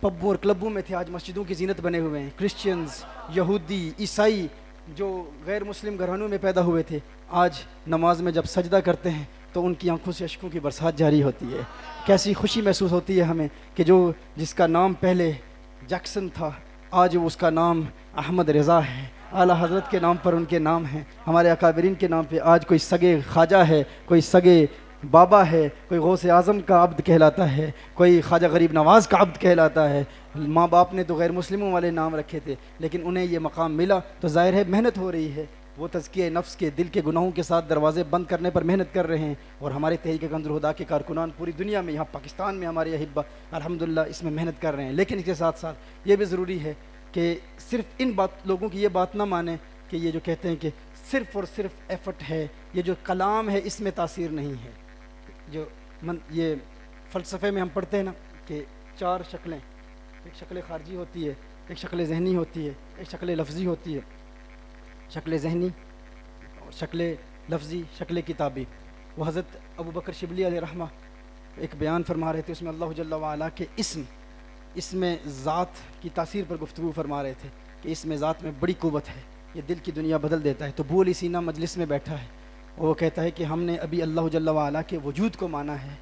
پبوں اور کلبوں میں تھے آج مسجدوں کی زینت بنے ہوئے ہیں۔ کرسچنز، یہودی، عیسائی جو غیر مسلم گھرانوں میں پیدا ہوئے تھے، آج نماز میں جب سجدہ کرتے ہیں تو ان کی آنکھوں سے اشکوں کی برسات جاری ہوتی ہے۔ کیسی خوشی محسوس ہوتی ہے ہمیں کہ جس کا نام پہلے جیکسن تھا، آج اس کا نام احمد رضا ہے۔ اعلیٰ حضرت کے نام پر ان کے نام ہیں، ہمارے اکابرین کے نام پہ آج کوئی سگے خواجہ ہے، کوئی سگے بابا ہے، کوئی غوث اعظم کا عبد کہلاتا ہے، کوئی خواجہ غریب نواز کا عبد کہلاتا ہے۔ ماں باپ نے تو غیر مسلموں والے نام رکھے تھے، لیکن انہیں یہ مقام ملا تو ظاہر ہے محنت ہو رہی ہے۔ وہ تزکیہ نفس کے دل کے گناہوں کے ساتھ دروازے بند کرنے پر محنت کر رہے ہیں، اور ہمارے تحریک کنز الہدیٰ کے کارکنان پوری دنیا میں، یہاں پاکستان میں ہمارے احبہ الحمدللہ اس میں محنت کر رہے ہیں۔ لیکن اس کے ساتھ ساتھ یہ بھی ضروری ہے کہ صرف لوگوں کی یہ بات نہ مانیں کہ یہ جو کہتے ہیں کہ صرف اور صرف ایفٹ ہے، یہ جو کلام ہے اس میں تاثیر نہیں ہے۔ یہ فلسفے میں ہم پڑھتے ہیں نا کہ 4 شکلیں، ایک شکل خارجی ہوتی ہے، ایک شکل ذہنی ہوتی ہے، ایک شکل لفظی ہوتی ہے، شکل ذہنی، شکل لفظی، شکل کتابی۔ وہ حضرت ابو بکر شبلی علیہ رحمہ ایک بیان فرما رہے تھے، اس میں اللہ جل وعلا کے اس میں ذات کی تاثیر پر گفتگو فرما رہے تھے کہ اس میں ذات میں بڑی قوت ہے، یہ دل کی دنیا بدل دیتا ہے۔ تو ابو علی سینہ مجلس میں بیٹھا ہے، وہ کہتا ہے کہ ہم نے ابھی اللہ جل وعلا کے وجود کو مانا ہے،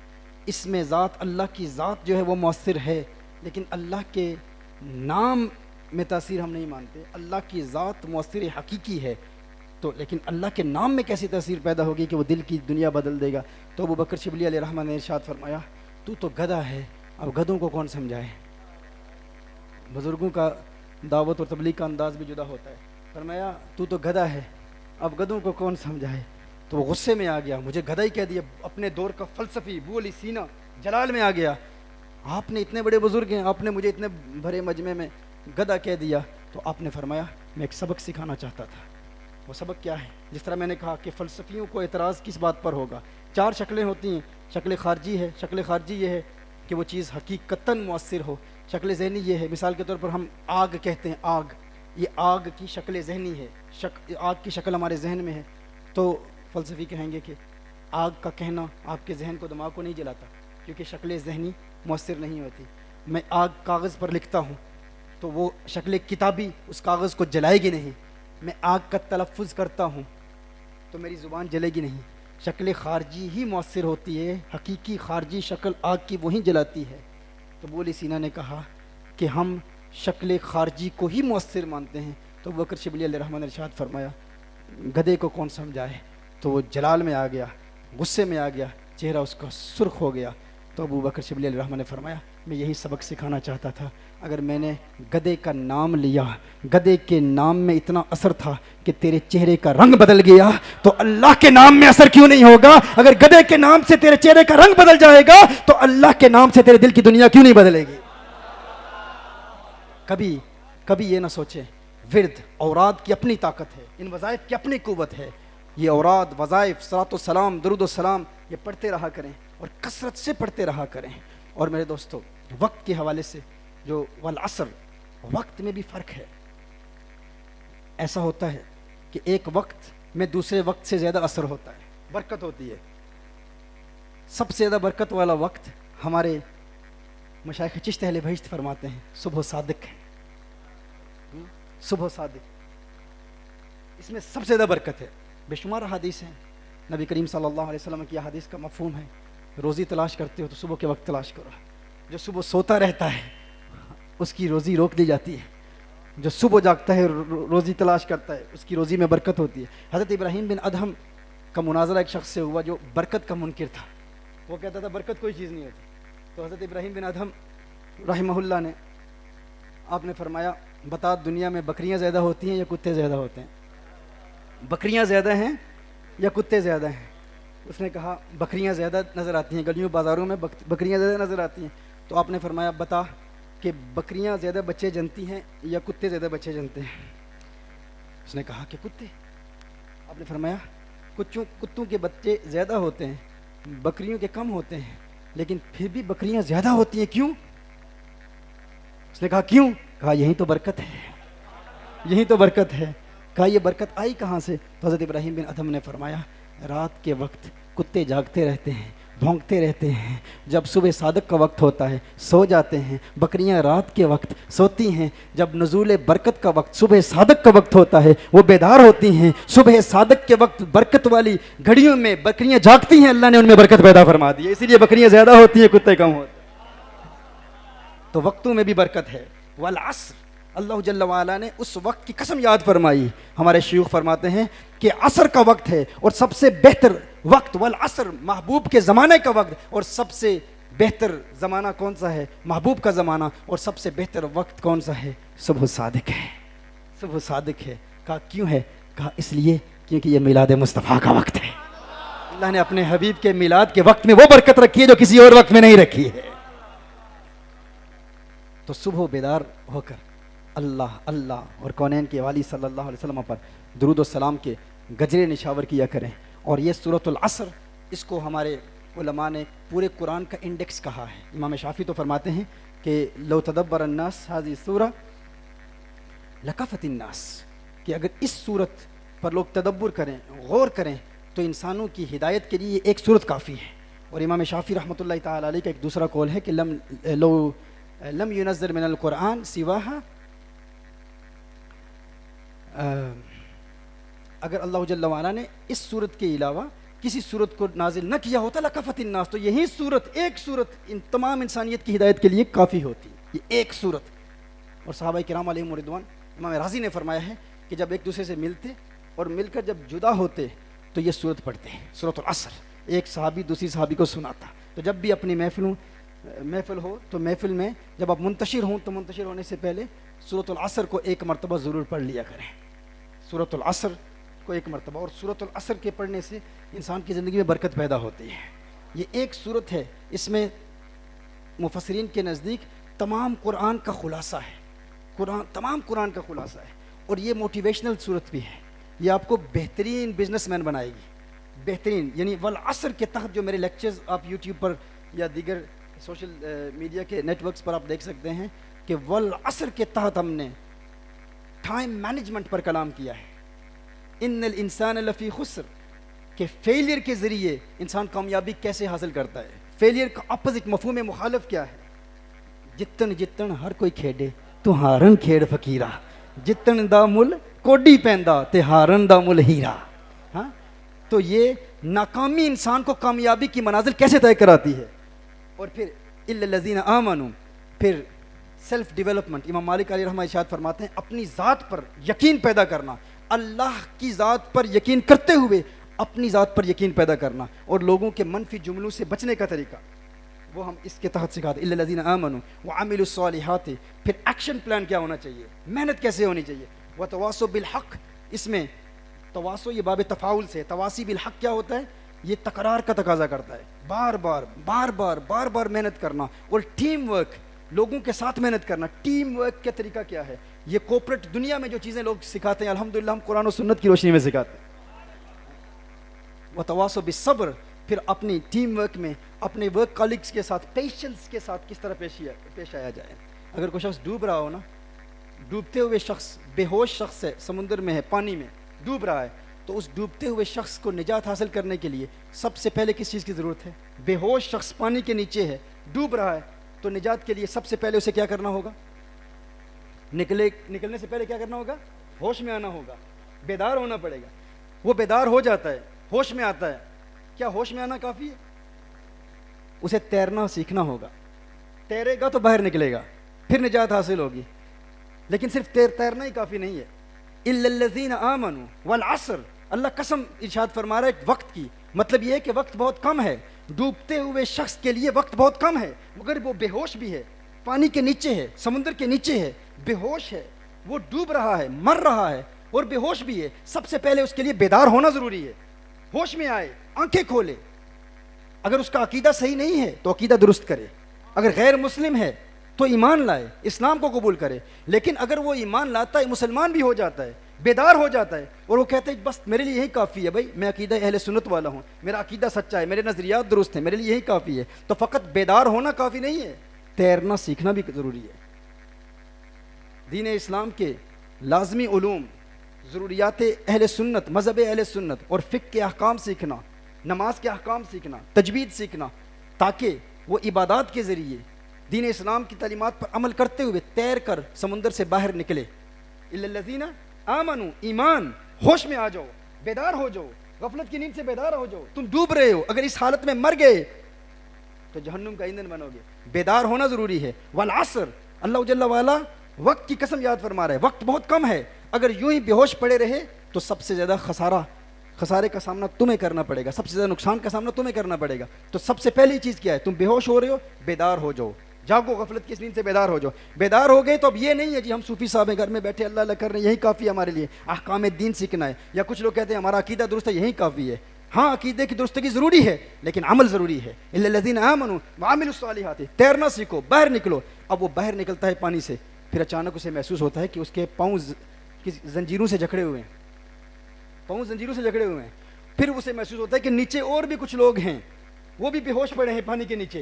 اس میں ذات، اللہ کی ذات جو ہے وہ مؤثر ہے، لیکن اللہ کے نام میں تاثیر ہم نہیں مانتے۔ اللہ کی ذات مؤثر حقیقی ہے، تو لیکن اللہ کے نام میں کیسی تاثیر پیدا ہوگی کہ وہ دل کی دنیا بدل دے گا؟ تو ابو بکر شبلی علیہ رحمہ نے ارشاد فرمایا، تو گدھا ہے، اب گدھوں کو کون سمجھائے؟ بزرگوں کا دعوت اور تبلیغ کا انداز بھی جدا ہوتا ہے۔ فرمایا تو گدھا ہے، اب گدھوں کو کون سمجھائے؟ تو وہ غصے میں آ گیا، مجھے گدھا ہی کہہ دیا۔ اپنے دور کا فلسفی ابو علی سینہ جلال میں آ گیا، آپ نے اتنے بڑے بزرگ ہیں، آپ نے مجھے اتنے بھرے مجمع میں گدھا کہہ دیا۔ تو آپ نے فرمایا میں ایک سبق سکھانا چاہتا تھا۔ وہ سبق کیا ہے؟ جس طرح میں نے کہا کہ فلسفیوں کو اعتراض کس بات پر ہوگا؟ 4 شکلیں ہوتی ہیں، شکل خارجی ہے، شکل خارجی یہ ہے کہ وہ چیز حقیقتاً مؤثر ہو۔ شکل ذہنی یہ ہے، مثال کے طور پر ہم آگ کہتے ہیں، آگ، یہ آگ کی شکل ذہنی ہے، آگ کی شکل ہمارے ذہن میں ہے۔ تو فلسفی کہیں گے کہ آگ کا کہنا آپ کے ذہن کو، دماغ کو نہیں جلاتا، کیونکہ شکل ذہنی مؤثر نہیں ہوتی۔ میں آگ کاغذ پر لکھتا ہوں تو وہ شکل کتابی اس کاغذ کو جلائے گی نہیں۔ میں آگ کا تلفظ کرتا ہوں تو میری زبان جلے گی نہیں۔ شکل خارجی ہی مؤثر ہوتی ہے، حقیقی خارجی شکل آگ کی وہی جلاتی ہے۔ تو ابو علی سینہ نے کہا کہ ہم شکل خارجی کو ہی مؤثر مانتے ہیں۔ تو ابو بکر شبلی علیہ رحمہ نے ارشاد فرمایا گدھے کو کون سمجھائے؟ تو وہ جلال میں آ گیا، غصے میں آ گیا، چہرہ اس کا سرخ ہو گیا۔ تو ابو بکر شبلی علیہ رحمہ نے فرمایا میں یہی سبق سکھانا چاہتا تھا، اگر میں نے گدھے کا نام لیا، گدھے کے نام میں اتنا اثر تھا کہ تیرے چہرے کا رنگ بدل گیا، تو اللہ کے نام میں اثر کیوں نہیں ہوگا؟ اگر گدھے کے نام سے تیرے چہرے کا رنگ بدل جائے گا تو اللہ کے نام سے تیرے دل کی دنیا کیوں نہیں بدلے گی؟ کبھی یہ نہ سوچیں ورد اوراد کی اپنی طاقت ہے، ان وظائف کی اپنی قوت ہے۔ یہ اوراد، وظائف، صلاۃ و سلام، درود و سلام، یہ پڑھتے رہا کریں اور کثرت سے پڑھتے رہا کریں۔ اور میرے دوستو، وقت کے حوالے سے جو والعصر، وقت میں بھی فرق ہے۔ ایسا ہوتا ہے کہ ایک وقت میں دوسرے وقت سے زیادہ اثر ہوتا ہے، برکت ہوتی ہے۔ سب سے زیادہ برکت والا وقت ہمارے مشائخ چشت اہل بہشت فرماتے ہیں صبح صادق ہے۔ صبح صادق، اس میں سب سے زیادہ برکت ہے۔ بے شمار حدیث ہیں، نبی کریم صلی اللہ علیہ وسلم کی حدیث کا مفہوم ہے روزی تلاش کرتے ہو تو صبح کے وقت تلاش کرو۔ جو صبح سوتا رہتا ہے اس کی روزی روک دی جاتی ہے، جو صبح جاگتا ہے روزی تلاش کرتا ہے اس کی روزی میں برکت ہوتی ہے۔ حضرت ابراہیم بن ادہم کا مناظرہ ایک شخص سے ہوا جو برکت کا منکر تھا، وہ کہتا تھا برکت کوئی چیز نہیں ہوتی۔ تو حضرت ابراہیم بن ادہم رحمہ اللہ نے، آپ نے فرمایا بتا دنیا میں بکریاں زیادہ ہوتی ہیں یا کتے زیادہ ہوتے ہیں؟ بکریاں زیادہ ہیں یا کتے زیادہ ہیں؟ اس نے کہا بکریاں زیادہ نظر آتی ہیں گلیوں بازاروں میں، بکریاں زیادہ نظر آتی ہیں. تو آپ نے فرمایا بتا کہ بکریاں زیادہ بچے جنتی ہیں یا کتے زیادہ بچے جنتے ہیں؟ اس نے کہا کہ کتے. آپ نے فرمایا کتوں کے بچے زیادہ ہوتے ہیں، بکریوں کے کم ہوتے ہیں، لیکن پھر بھی بکریاں زیادہ ہوتی ہیں، کیوں؟ اس نے کہا کیوں؟ کہا یہی تو برکت ہے، یہی تو برکت ہے. کہا یہ برکت آئی کہاں سے؟ تو حضرت ابراہیم بن ادھم نے فرمایا رات کے وقت کتے جاگتے رہتے ہیں، بھونکتے رہتے ہیں، جب صبح صادق کا وقت ہوتا ہے سو جاتے ہیں. بکریاں رات کے وقت سوتی ہیں، جب نزول برکت کا وقت صبح صادق کا وقت ہوتا ہے وہ بیدار ہوتی ہیں. صبح صادق کے وقت برکت والی گھڑیوں میں بکریاں جاگتی ہیں، اللہ نے ان میں برکت پیدا فرما دی ہے، اسی لیے بکریاں زیادہ ہوتی ہیں کتے کم ہوتے ہیں. تو وقتوں میں بھی برکت ہے. والعصر، اللہ جل وعلا نے اس وقت کی قسم یاد فرمائی. ہمارے شیوخ فرماتے ہیں کہ عصر کا وقت ہے اور سب سے بہتر وقت، والعصر محبوب کے زمانے کا وقت، اور سب سے بہتر زمانہ کون سا ہے؟ محبوب کا زمانہ. اور سب سے بہتر وقت کون سا ہے؟ صبح صادق ہے، صبح صادق ہے. کہا کیوں ہے؟ کہا اس لیے کیونکہ یہ میلاد مصطفیٰ کا وقت ہے. اللہ نے اپنے حبیب کے میلاد کے وقت میں وہ برکت رکھی ہے جو کسی اور وقت میں نہیں رکھی ہے. تو صبح بیدار ہو کر اللہ اللہ اور کونین کے والی صلی اللہ علیہ وسلم پر درود و سلام کے گجرے نشاور کیا کریں. اور یہ سورۃ العصر، اس کو ہمارے علماء نے پورے قرآن کا انڈیکس کہا ہے. امام شافعی تو فرماتے ہیں کہ لو تدبر الناس هذه السورہ لکفت الناس، کہ اگر اس صورت پر لوگ تدبر کریں، غور کریں، تو انسانوں کی ہدایت کے لیے ایک صورت کافی ہے. اور امام شافعی رحمۃ اللہ تعالی علیہ کا ایک دوسرا قول ہے کہ لم ينزل من القرآن سواها، اگر اللہ جل وعلا نے اس صورت کے علاوہ کسی صورت کو نازل نہ کیا ہوتا لکفت الناس، تو یہی صورت، ایک صورت ان تمام انسانیت کی ہدایت کے لیے کافی ہوتی، یہ ایک صورت. اور صحابہ کرام علیہم رضوان، امام رازی نے فرمایا ہے کہ جب ایک دوسرے سے ملتے اور مل کر جب جدا ہوتے تو یہ صورت پڑھتے ہیں، سورۃ العصر. ایک صحابی دوسری صحابی کو سناتا. تو جب بھی اپنی محفل ہو تو محفل میں جب آپ منتشر ہوں تو منتشر ہونے سے پہلے سورۃ العصر کو ایک مرتبہ ضرور پڑھ لیا کریں، سورۃ العصر کو ایک مرتبہ. اور سورۃ العصر کے پڑھنے سے انسان کی زندگی میں برکت پیدا ہوتی ہے. یہ ایک صورت ہے، اس میں مفسرین کے نزدیک تمام قرآن کا خلاصہ ہے، تمام قرآن کا خلاصہ ہے. اور یہ موٹیویشنل صورت بھی ہے، یہ آپ کو بہترین بزنس مین بنائے گی، بہترین. یعنی والعصر کے تحت جو میرے لیکچرز آپ یوٹیوب پر یا دیگر سوشل میڈیا کے نیٹ ورکس پر آپ دیکھ سکتے ہیں کہ والعصر کے تحت ہم نے ٹائم مینجمنٹ پر کلام کیا ہے. ان الانسان لفی خسر، کہ فیلئر کے ذریعے انسان کامیابی کیسے حاصل کرتا ہے. فیلئر کا اپوزٹ مفہوم مخالف کیا ہے؟ جتن ہر کوئی کھیڈے تو ہارن کھیڑ فقیرہ، جتن دا مل کوڈی پیندا تے ہارن دا مل ہیرا. ہاں، تو یہ ناکامی انسان کو کامیابی کی منازل کیسے طے کراتی ہے. اور پھر الا الذین آمنوا، پھر سیلف ڈیولپمنٹ. امام مالک علیہ رحمہ ارشاد فرماتے ہیں اپنی ذات پر یقین پیدا کرنا، اللہ کی ذات پر یقین کرتے ہوئے اپنی ذات پر یقین پیدا کرنا. اور لوگوں کے منفی جملوں سے بچنے کا طریقہ وہ ہم اس کے تحت سکھاتے ہیں. الا الذین آمنوا وعملوا الصالحات. پھر ایکشن پلان کیا ہونا چاہیے، محنت کیسے ہونی چاہیے. وتواصوا بالحق، اس میں تواصو یہ باب تفاعل سے، تواصی بالحق کیا ہوتا ہے؟ یہ تکرار کا تقاضا کرتا ہے، بار بار محنت کرنا. اور ٹیم ورک، لوگوں کے ساتھ محنت کرنا. ٹیم ورک کا طریقہ کیا ہے؟ یہ کوپریٹ دنیا میں جو چیزیں لوگ سکھاتے ہیں الحمدللہ ہم قرآن و سنت کی روشنی میں سکھاتے ہیں. وتواصوا بالصبر، پھر اپنی ٹیم ورک میں اپنے ورک کالیگس کے ساتھ پیشنس کے ساتھ کس طرح پیش آیا جائے. اگر کوئی شخص ڈوب رہا ہو نا، ڈوبتے ہوئے شخص، بے ہوش شخص ہے، سمندر میں ہے، پانی میں ڈوب رہا ہے، تو اس ڈوبتے ہوئے شخص کو نجات حاصل کرنے کے لیے سب سے پہلے کس چیز کی ضرورت ہے؟ بے ہوش شخص پانی کے نیچے ہے، ڈوب رہا ہے، تو نجات کے لیے سب سے پہلے اسے کیا کرنا ہوگا؟ نکلنے سے پہلے کیا کرنا ہوگا؟ ہوش میں آنا ہوگا، بیدار ہونا پڑے گا. وہ بیدار ہو جاتا ہے، ہوش میں آتا ہے. کیا ہوش میں آنا کافی ہے؟ اسے تیرنا سیکھنا ہوگا. تیرے گا تو باہر نکلے گا، پھر نجات حاصل ہوگی. لیکن صرف تیرنا ہی کافی نہیں ہے. الا الذین آمنوا والعصر، اللہ قسم ارشاد فرما رہا ہے ایک وقت کی. مطلب یہ ہے کہ وقت بہت کم ہے، ڈوبتے ہوئے شخص کے لیے وقت بہت کم ہے. مگر وہ بے ہوش بھی ہے، پانی کے نیچے ہے، سمندر کے نیچے ہے، بے ہوش ہے، وہ ڈوب رہا ہے، مر رہا ہے اور بے ہوش بھی ہے. سب سے پہلے اس کے لیے بیدار ہونا ضروری ہے. ہوش میں آئے، آنکھیں کھولے، اگر اس کا عقیدہ صحیح نہیں ہے تو عقیدہ درست کرے، اگر غیر مسلم ہے تو ایمان لائے، اسلام کو قبول کرے. لیکن اگر وہ ایمان لاتا ہے، مسلمان بھی ہو جاتا ہے، بیدار ہو جاتا ہے، اور وہ کہتا ہے بس میرے لیے یہی کافی ہے، بھائی میں عقیدہ اہل سنت والا ہوں، میرا عقیدہ سچا ہے، میرے نظریات درست ہیں، میرے لیے یہی کافی ہے، تو فقط بیدار ہونا کافی نہیں ہے، تیرنا سیکھنا بھی ضروری ہے. دین اسلام کے لازمی علوم، ضروریات اہل سنت، مذہب اہل سنت اور فقہ کے احکام سیکھنا، نماز کے احکام سیکھنا، تجوید سیکھنا، تاکہ وہ عبادات کے ذریعے دین اسلام کی تعلیمات پر عمل کرتے ہوئے تیر کر سمندر سے باہر نکلے. الا الذین آمنوا، ایمان، ہوش میں آ جاؤ، بیدار ہو جاؤ، غفلت کی نیند سے بیدار ہو جاؤ. تم ڈوب رہے ہو، اگر اس حالت میں مر گئے تو جہنم کا ایندھن بنو گے. بیدار ہونا ضروری ہے. والعصر، اللہ جل وعلا وقت کی قسم یاد فرما رہا ہے، وقت بہت کم ہے، اگر یوں ہی بے ہوش پڑے رہے تو سب سے زیادہ خسارے کا سامنا تمہیں کرنا پڑے گا، سب سے زیادہ نقصان کا سامنا تمہیں کرنا پڑے گا. تو سب سے پہلی چیز کیا ہے؟ تم بے ہوش ہو رہے ہو، بیدار ہو جاؤ، جاگو، غفلت کی نیند سے بیدار ہو جاؤ. بیدار ہو گئے تو اب یہ نہیں ہے جی ہم صوفی صاحب ہیں، گھر میں بیٹھے اللہ اللہ کر رہے ہیں، یہی کافی ہے ہمارے لیے، احکام دین سیکھنا ہے. یا کچھ لوگ کہتے ہیں ہمارا عقیدہ درست ہے، یہی کافی ہے. ہاں عقیدے کی درستگی ضروری ہے، لیکن عمل ضروری ہے. الا الذین آمنوا وعملوا الصالحات، تیرنا سیکھو، باہر نکلو. اب وہ باہر نکلتا ہے پانی سے، پھر اچانک اسے محسوس ہوتا ہے کہ اس کے پاؤں زنجیروں سے جکڑے ہوئے ہیں، پاؤں زنجیروں سے جکڑے ہوئے ہیں. پھر اسے محسوس ہوتا ہے کہ نیچے اور بھی کچھ لوگ ہیں، وہ بھی بے ہوش پڑے ہیں پانی کے نیچے،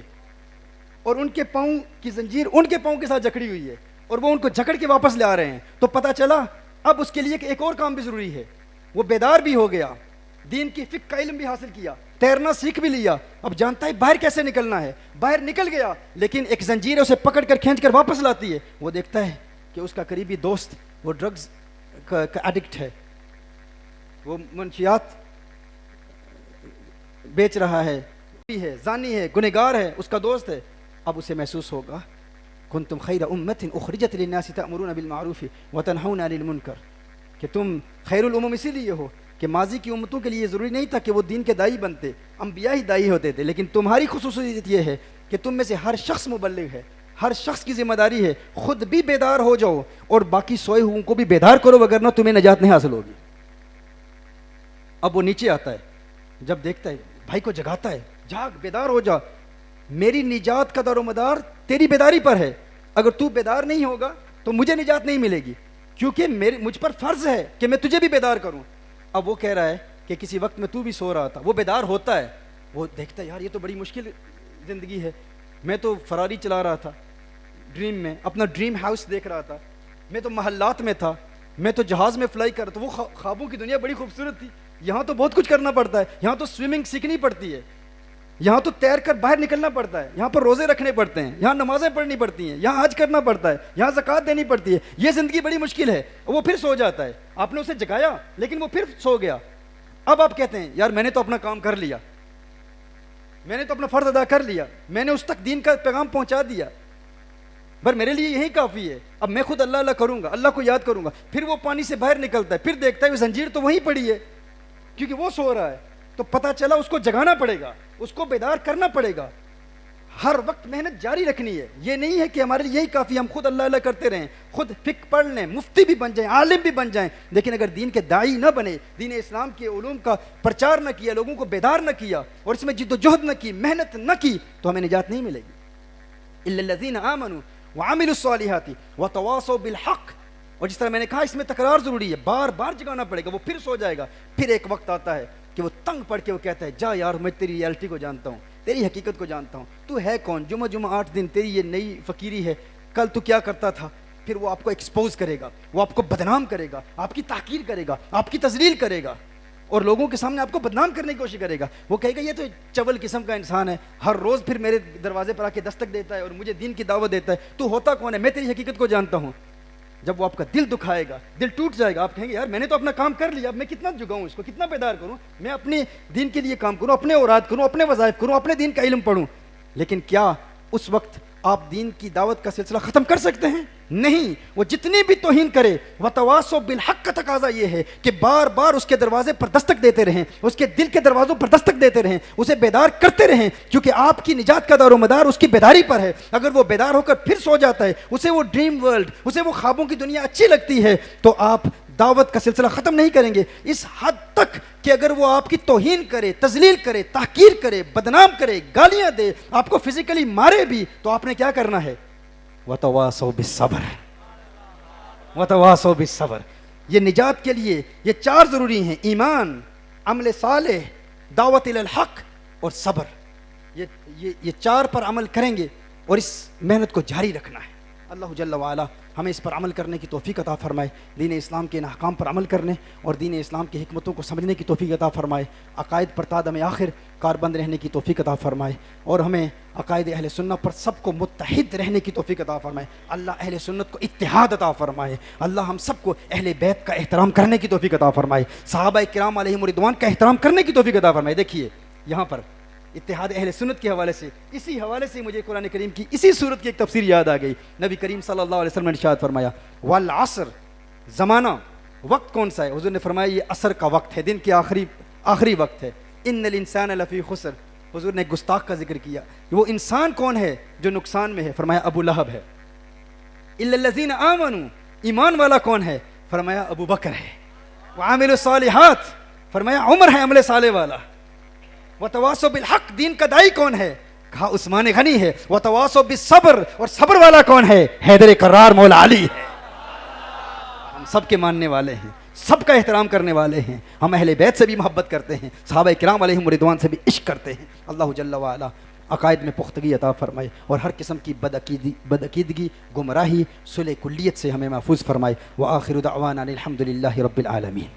اور ان کے پاؤں کی زنجیر ان کے پاؤں کے ساتھ جکڑی ہوئی ہے، اور وہ ان کو جکڑ کے واپس لے آ رہے ہیں. تو پتہ چلا اب اس کے لیے ایک اور کام بھی ضروری ہے. وہ بیدار بھی ہو گیا، دین کی فقہ کا علم بھی حاصل کیا، تیرنا سیکھ بھی لیا، اب جانتا ہے باہر کیسے نکلنا ہے. باہر نکل گیا، لیکن ایک زنجیر اسے پکڑ کر کھینچ کر واپس لاتی ہے. وہ دیکھتا ہے کہ اس کا قریبی دوست وہ ڈرگز کا ایڈکٹ ہے، وہ منشیات بیچ رہا ہے، زانی ہے، گنہگار ہے، اس کا دوست ہے. اب اسے محسوس ہوگا کنتم خیر امت اخرجت للناس تأمرون بالمعروف وتنہون عن المنکر، کہ تم خیر الامم اسی لیے ہو کہ ماضی کی امتوں کے لیے ضروری نہیں تھا کہ وہ دین کے دائی بنتے، انبیاء ہی دائی ہوتے تھے، لیکن تمہاری خصوصیت یہ ہے کہ تم میں سے ہر شخص مبلغ ہے، ہر شخص کی ذمہ داری ہے خود بھی بیدار ہو جاؤ اور باقی سوئے ہوئوں کو بھی بیدار کرو، وگرنہ تمہیں نجات نہیں حاصل ہوگی. اب وہ نیچے آتا ہے، جب دیکھتا ہے بھائی کو جگاتا ہے، جاگ، بیدار ہو جا، میری نجات کا دار و مدار تیری بیداری پر ہے، اگر تو بیدار نہیں ہوگا تو مجھے نجات نہیں ملے گی، کیونکہ مجھ پر فرض ہے کہ میں تجھے بھی بیدار کروں. اب وہ کہہ رہا ہے کہ کسی وقت میں تو بھی سو رہا تھا، وہ بیدار ہوتا ہے، وہ دیکھتا ہے یار یہ تو بڑی مشکل زندگی ہے، میں تو فراری چلا رہا تھا ڈریم میں، اپنا ڈریم ہاؤس دیکھ رہا تھا، میں تو محلات میں تھا، میں تو جہاز میں فلائی کر رہا تھا، وہ خوابوں کی دنیا بڑی خوبصورت تھی. یہاں تو بہت کچھ کرنا پڑتا ہے، یہاں تو سوئمنگ سیکھنی پڑتی ہے، یہاں تو تیر کر باہر نکلنا پڑتا ہے، یہاں پر روزے رکھنے پڑتے ہیں، یہاں نمازیں پڑھنی پڑتی ہیں، یہاں حج کرنا پڑتا ہے، یہاں زکوٰۃ دینی پڑتی ہے، یہ زندگی بڑی مشکل ہے. وہ پھر سو جاتا ہے، آپ نے اسے جگایا لیکن وہ پھر سو گیا. اب آپ کہتے ہیں یار میں نے تو اپنا کام کر لیا، میں نے تو اپنا فرض ادا کر لیا، میں نے اس تک دین کا پیغام پہنچا دیا، پر میرے لیے یہی کافی ہے، اب میں خود اللہ اللہ کروں گا، اللہ کو یاد کروں گا. پھر وہ پانی سے باہر نکلتا ہے، پھر دیکھتا ہے وہ زنجیر تو وہیں پڑی ہے کیونکہ وہ سو رہا ہے. تو پتہ چلا اس کو جگانا پڑے گا، اس کو بیدار کرنا پڑے گا، ہر وقت محنت جاری رکھنی ہے. یہ نہیں ہے کہ ہمارے لیے یہی کافی، ہم خود اللہ اللہ کرتے رہیں، خود فقہ پڑھ لیں، مفتی بھی بن جائیں، عالم بھی بن جائیں، لیکن اگر دین کے داعی نہ بنے، دین اسلام کے علوم کا پرچار نہ کیا، لوگوں کو بیدار نہ کیا اور اس میں جد و جہد نہ کی، محنت نہ کی، تو ہمیں نجات نہیں ملے گی. الا الذین آمنوا وعملوا الصالحات وتواصوا بالحق. اور جس طرح میں نے کہا اس میں تکرار ضروری ہے، بار بار جگانا پڑے گا، وہ پھر سو جائے گا. پھر ایک وقت آتا ہے کہ وہ تنگ پڑ کے وہ کہتا ہے جا یار میں تیری ریالٹی کو جانتا ہوں، تیری حقیقت کو جانتا ہوں، تو ہے کون، جمعہ 8 دن تیری یہ نئی فقیری ہے، کل تو کیا کرتا تھا. پھر وہ آپ کو ایکسپوز کرے گا، وہ آپ کو بدنام کرے گا، آپ کی تحقیر کرے گا، آپ کی تذلیل کرے گا، اور لوگوں کے سامنے آپ کو بدنام کرنے کی کوشش کرے گا. وہ کہے گا یہ تو چول قسم کا انسان ہے، ہر روز پھر میرے دروازے پر آ کے دستک دیتا ہے اور مجھے دین کی دعوت دیتا ہے، تو ہوتا کون ہے، میں تیری حقیقت کو جانتا ہوں. جب وہ آپ کا دل دکھائے گا، دل ٹوٹ جائے گا، آپ کہیں گے یار میں نے تو اپنا کام کر لیا، اب میں کتنا جگاؤں اس کو، کتنا بیدار کروں، میں اپنے دین کے لیے کام کروں، اپنے اوراد کروں، اپنے وظائف کروں، اپنے دین کا علم پڑھوں. لیکن کیا اس وقت آپ دین کی دعوت کا سلسلہ ختم کر سکتے ہیں؟ نہیں. وہ جتنی بھی توہین کرے، وتواصوا بالحق کا تقاضا یہ ہے کہ بار بار اس کے دروازے پر دستک دیتے رہیں، اس کے دل کے دروازوں پر دستک دیتے رہیں، اسے بیدار کرتے رہیں، کیونکہ آپ کی نجات کا دار و مدار اس کی بیداری پر ہے. اگر وہ بیدار ہو کر پھر سو جاتا ہے، اسے وہ ڈریم ورلڈ، اسے وہ خوابوں کی دنیا اچھی لگتی ہے، تو آپ دعوت کا سلسلہ ختم نہیں کریں گے اس حد تک کہ اگر وہ آپ کی توہین کرے، تذلیل کرے، تحقیر کرے، بدنام کرے، گالیاں دے، آپ کو فزیکلی مارے بھی، تو آپ نے کیا کرنا ہے؟ وَتَوَاصَوْا بِالصَّبْرِ، وَتَوَاصَوْا بِالصَّبْرِ۔ یہ نجات کے لیے یہ 4 ضروری ہیں: ایمان، عمل صالح، دعوت الی الحق اور صبر۔ یہ 4 پر عمل کریں گے اور اس محنت کو جاری رکھنا ہے۔ اللہ جل وعلا ہمیں اس پر عمل کرنے کی توفیق عطا فرمائے، دین اسلام کے ان احکام پر عمل کرنے اور دین اسلام کی حکمتوں کو سمجھنے کی توفیق عطا فرمائے، عقائد پر تا دم آخر کاربند رہنے کی توفیق عطا فرمائے، اور ہمیں عقائد اہل سنت پر سب کو متحد رہنے کی توفیق عطا فرمائے۔ اللہ اہل سنت کو اتحاد عطا فرمائے، اللہ ہم سب کو اہل بیت کا احترام کرنے کی توفیق عطا فرمائے، صحابہ کرام علیہم رضوان کا احترام کرنے کی توفیق عطا فرمائے۔ دیکھیے یہاں پر اتحاد اہل سنت کے حوالے سے، اسی حوالے سے مجھے قرآن کریم کی اسی صورت کی ایک تفسیر یاد آ گئی۔ نبی کریم صلی اللہ علیہ وسلم نے ارشاد فرمایا والعصر، زمانہ وقت کون سا ہے؟ حضور نے فرمایا یہ عصر کا وقت ہے، دن کے آخری وقت ہے۔ ان الانسان لفی خسر، حضور نے گستاخ کا ذکر کیا، وہ انسان کون ہے جو نقصان میں ہے؟ فرمایا ابو لہب ہے۔ الا الذین آمنوا، ایمان والا کون ہے؟ فرمایا ابو بکر ہے۔ وعاملوا الصالحات، فرمایا عمر ہے عمل صالح والا۔ وتواصوا بالحق، دین کا دائی کون ہے؟ کہا عثمان غنی ہے۔ وتواصوا بالصبر، اور صبر والا کون ہے؟ حیدر کرار مولا علی ہے۔ ہم سب کے ماننے والے ہیں، سب کا احترام کرنے والے ہیں، ہم اہل بیت سے بھی محبت کرتے ہیں، صحابہ کرام علیہم رضوان سے بھی عشق کرتے ہیں۔ اللہ جل وعلا عقائد میں پختگی عطا فرمائے اور ہر قسم کی بدعقیدگی، گمراہی، صلح کلیت سے ہمیں محفوظ فرمائے۔ وآخر دعوانا الحمد للہ رب العالمین۔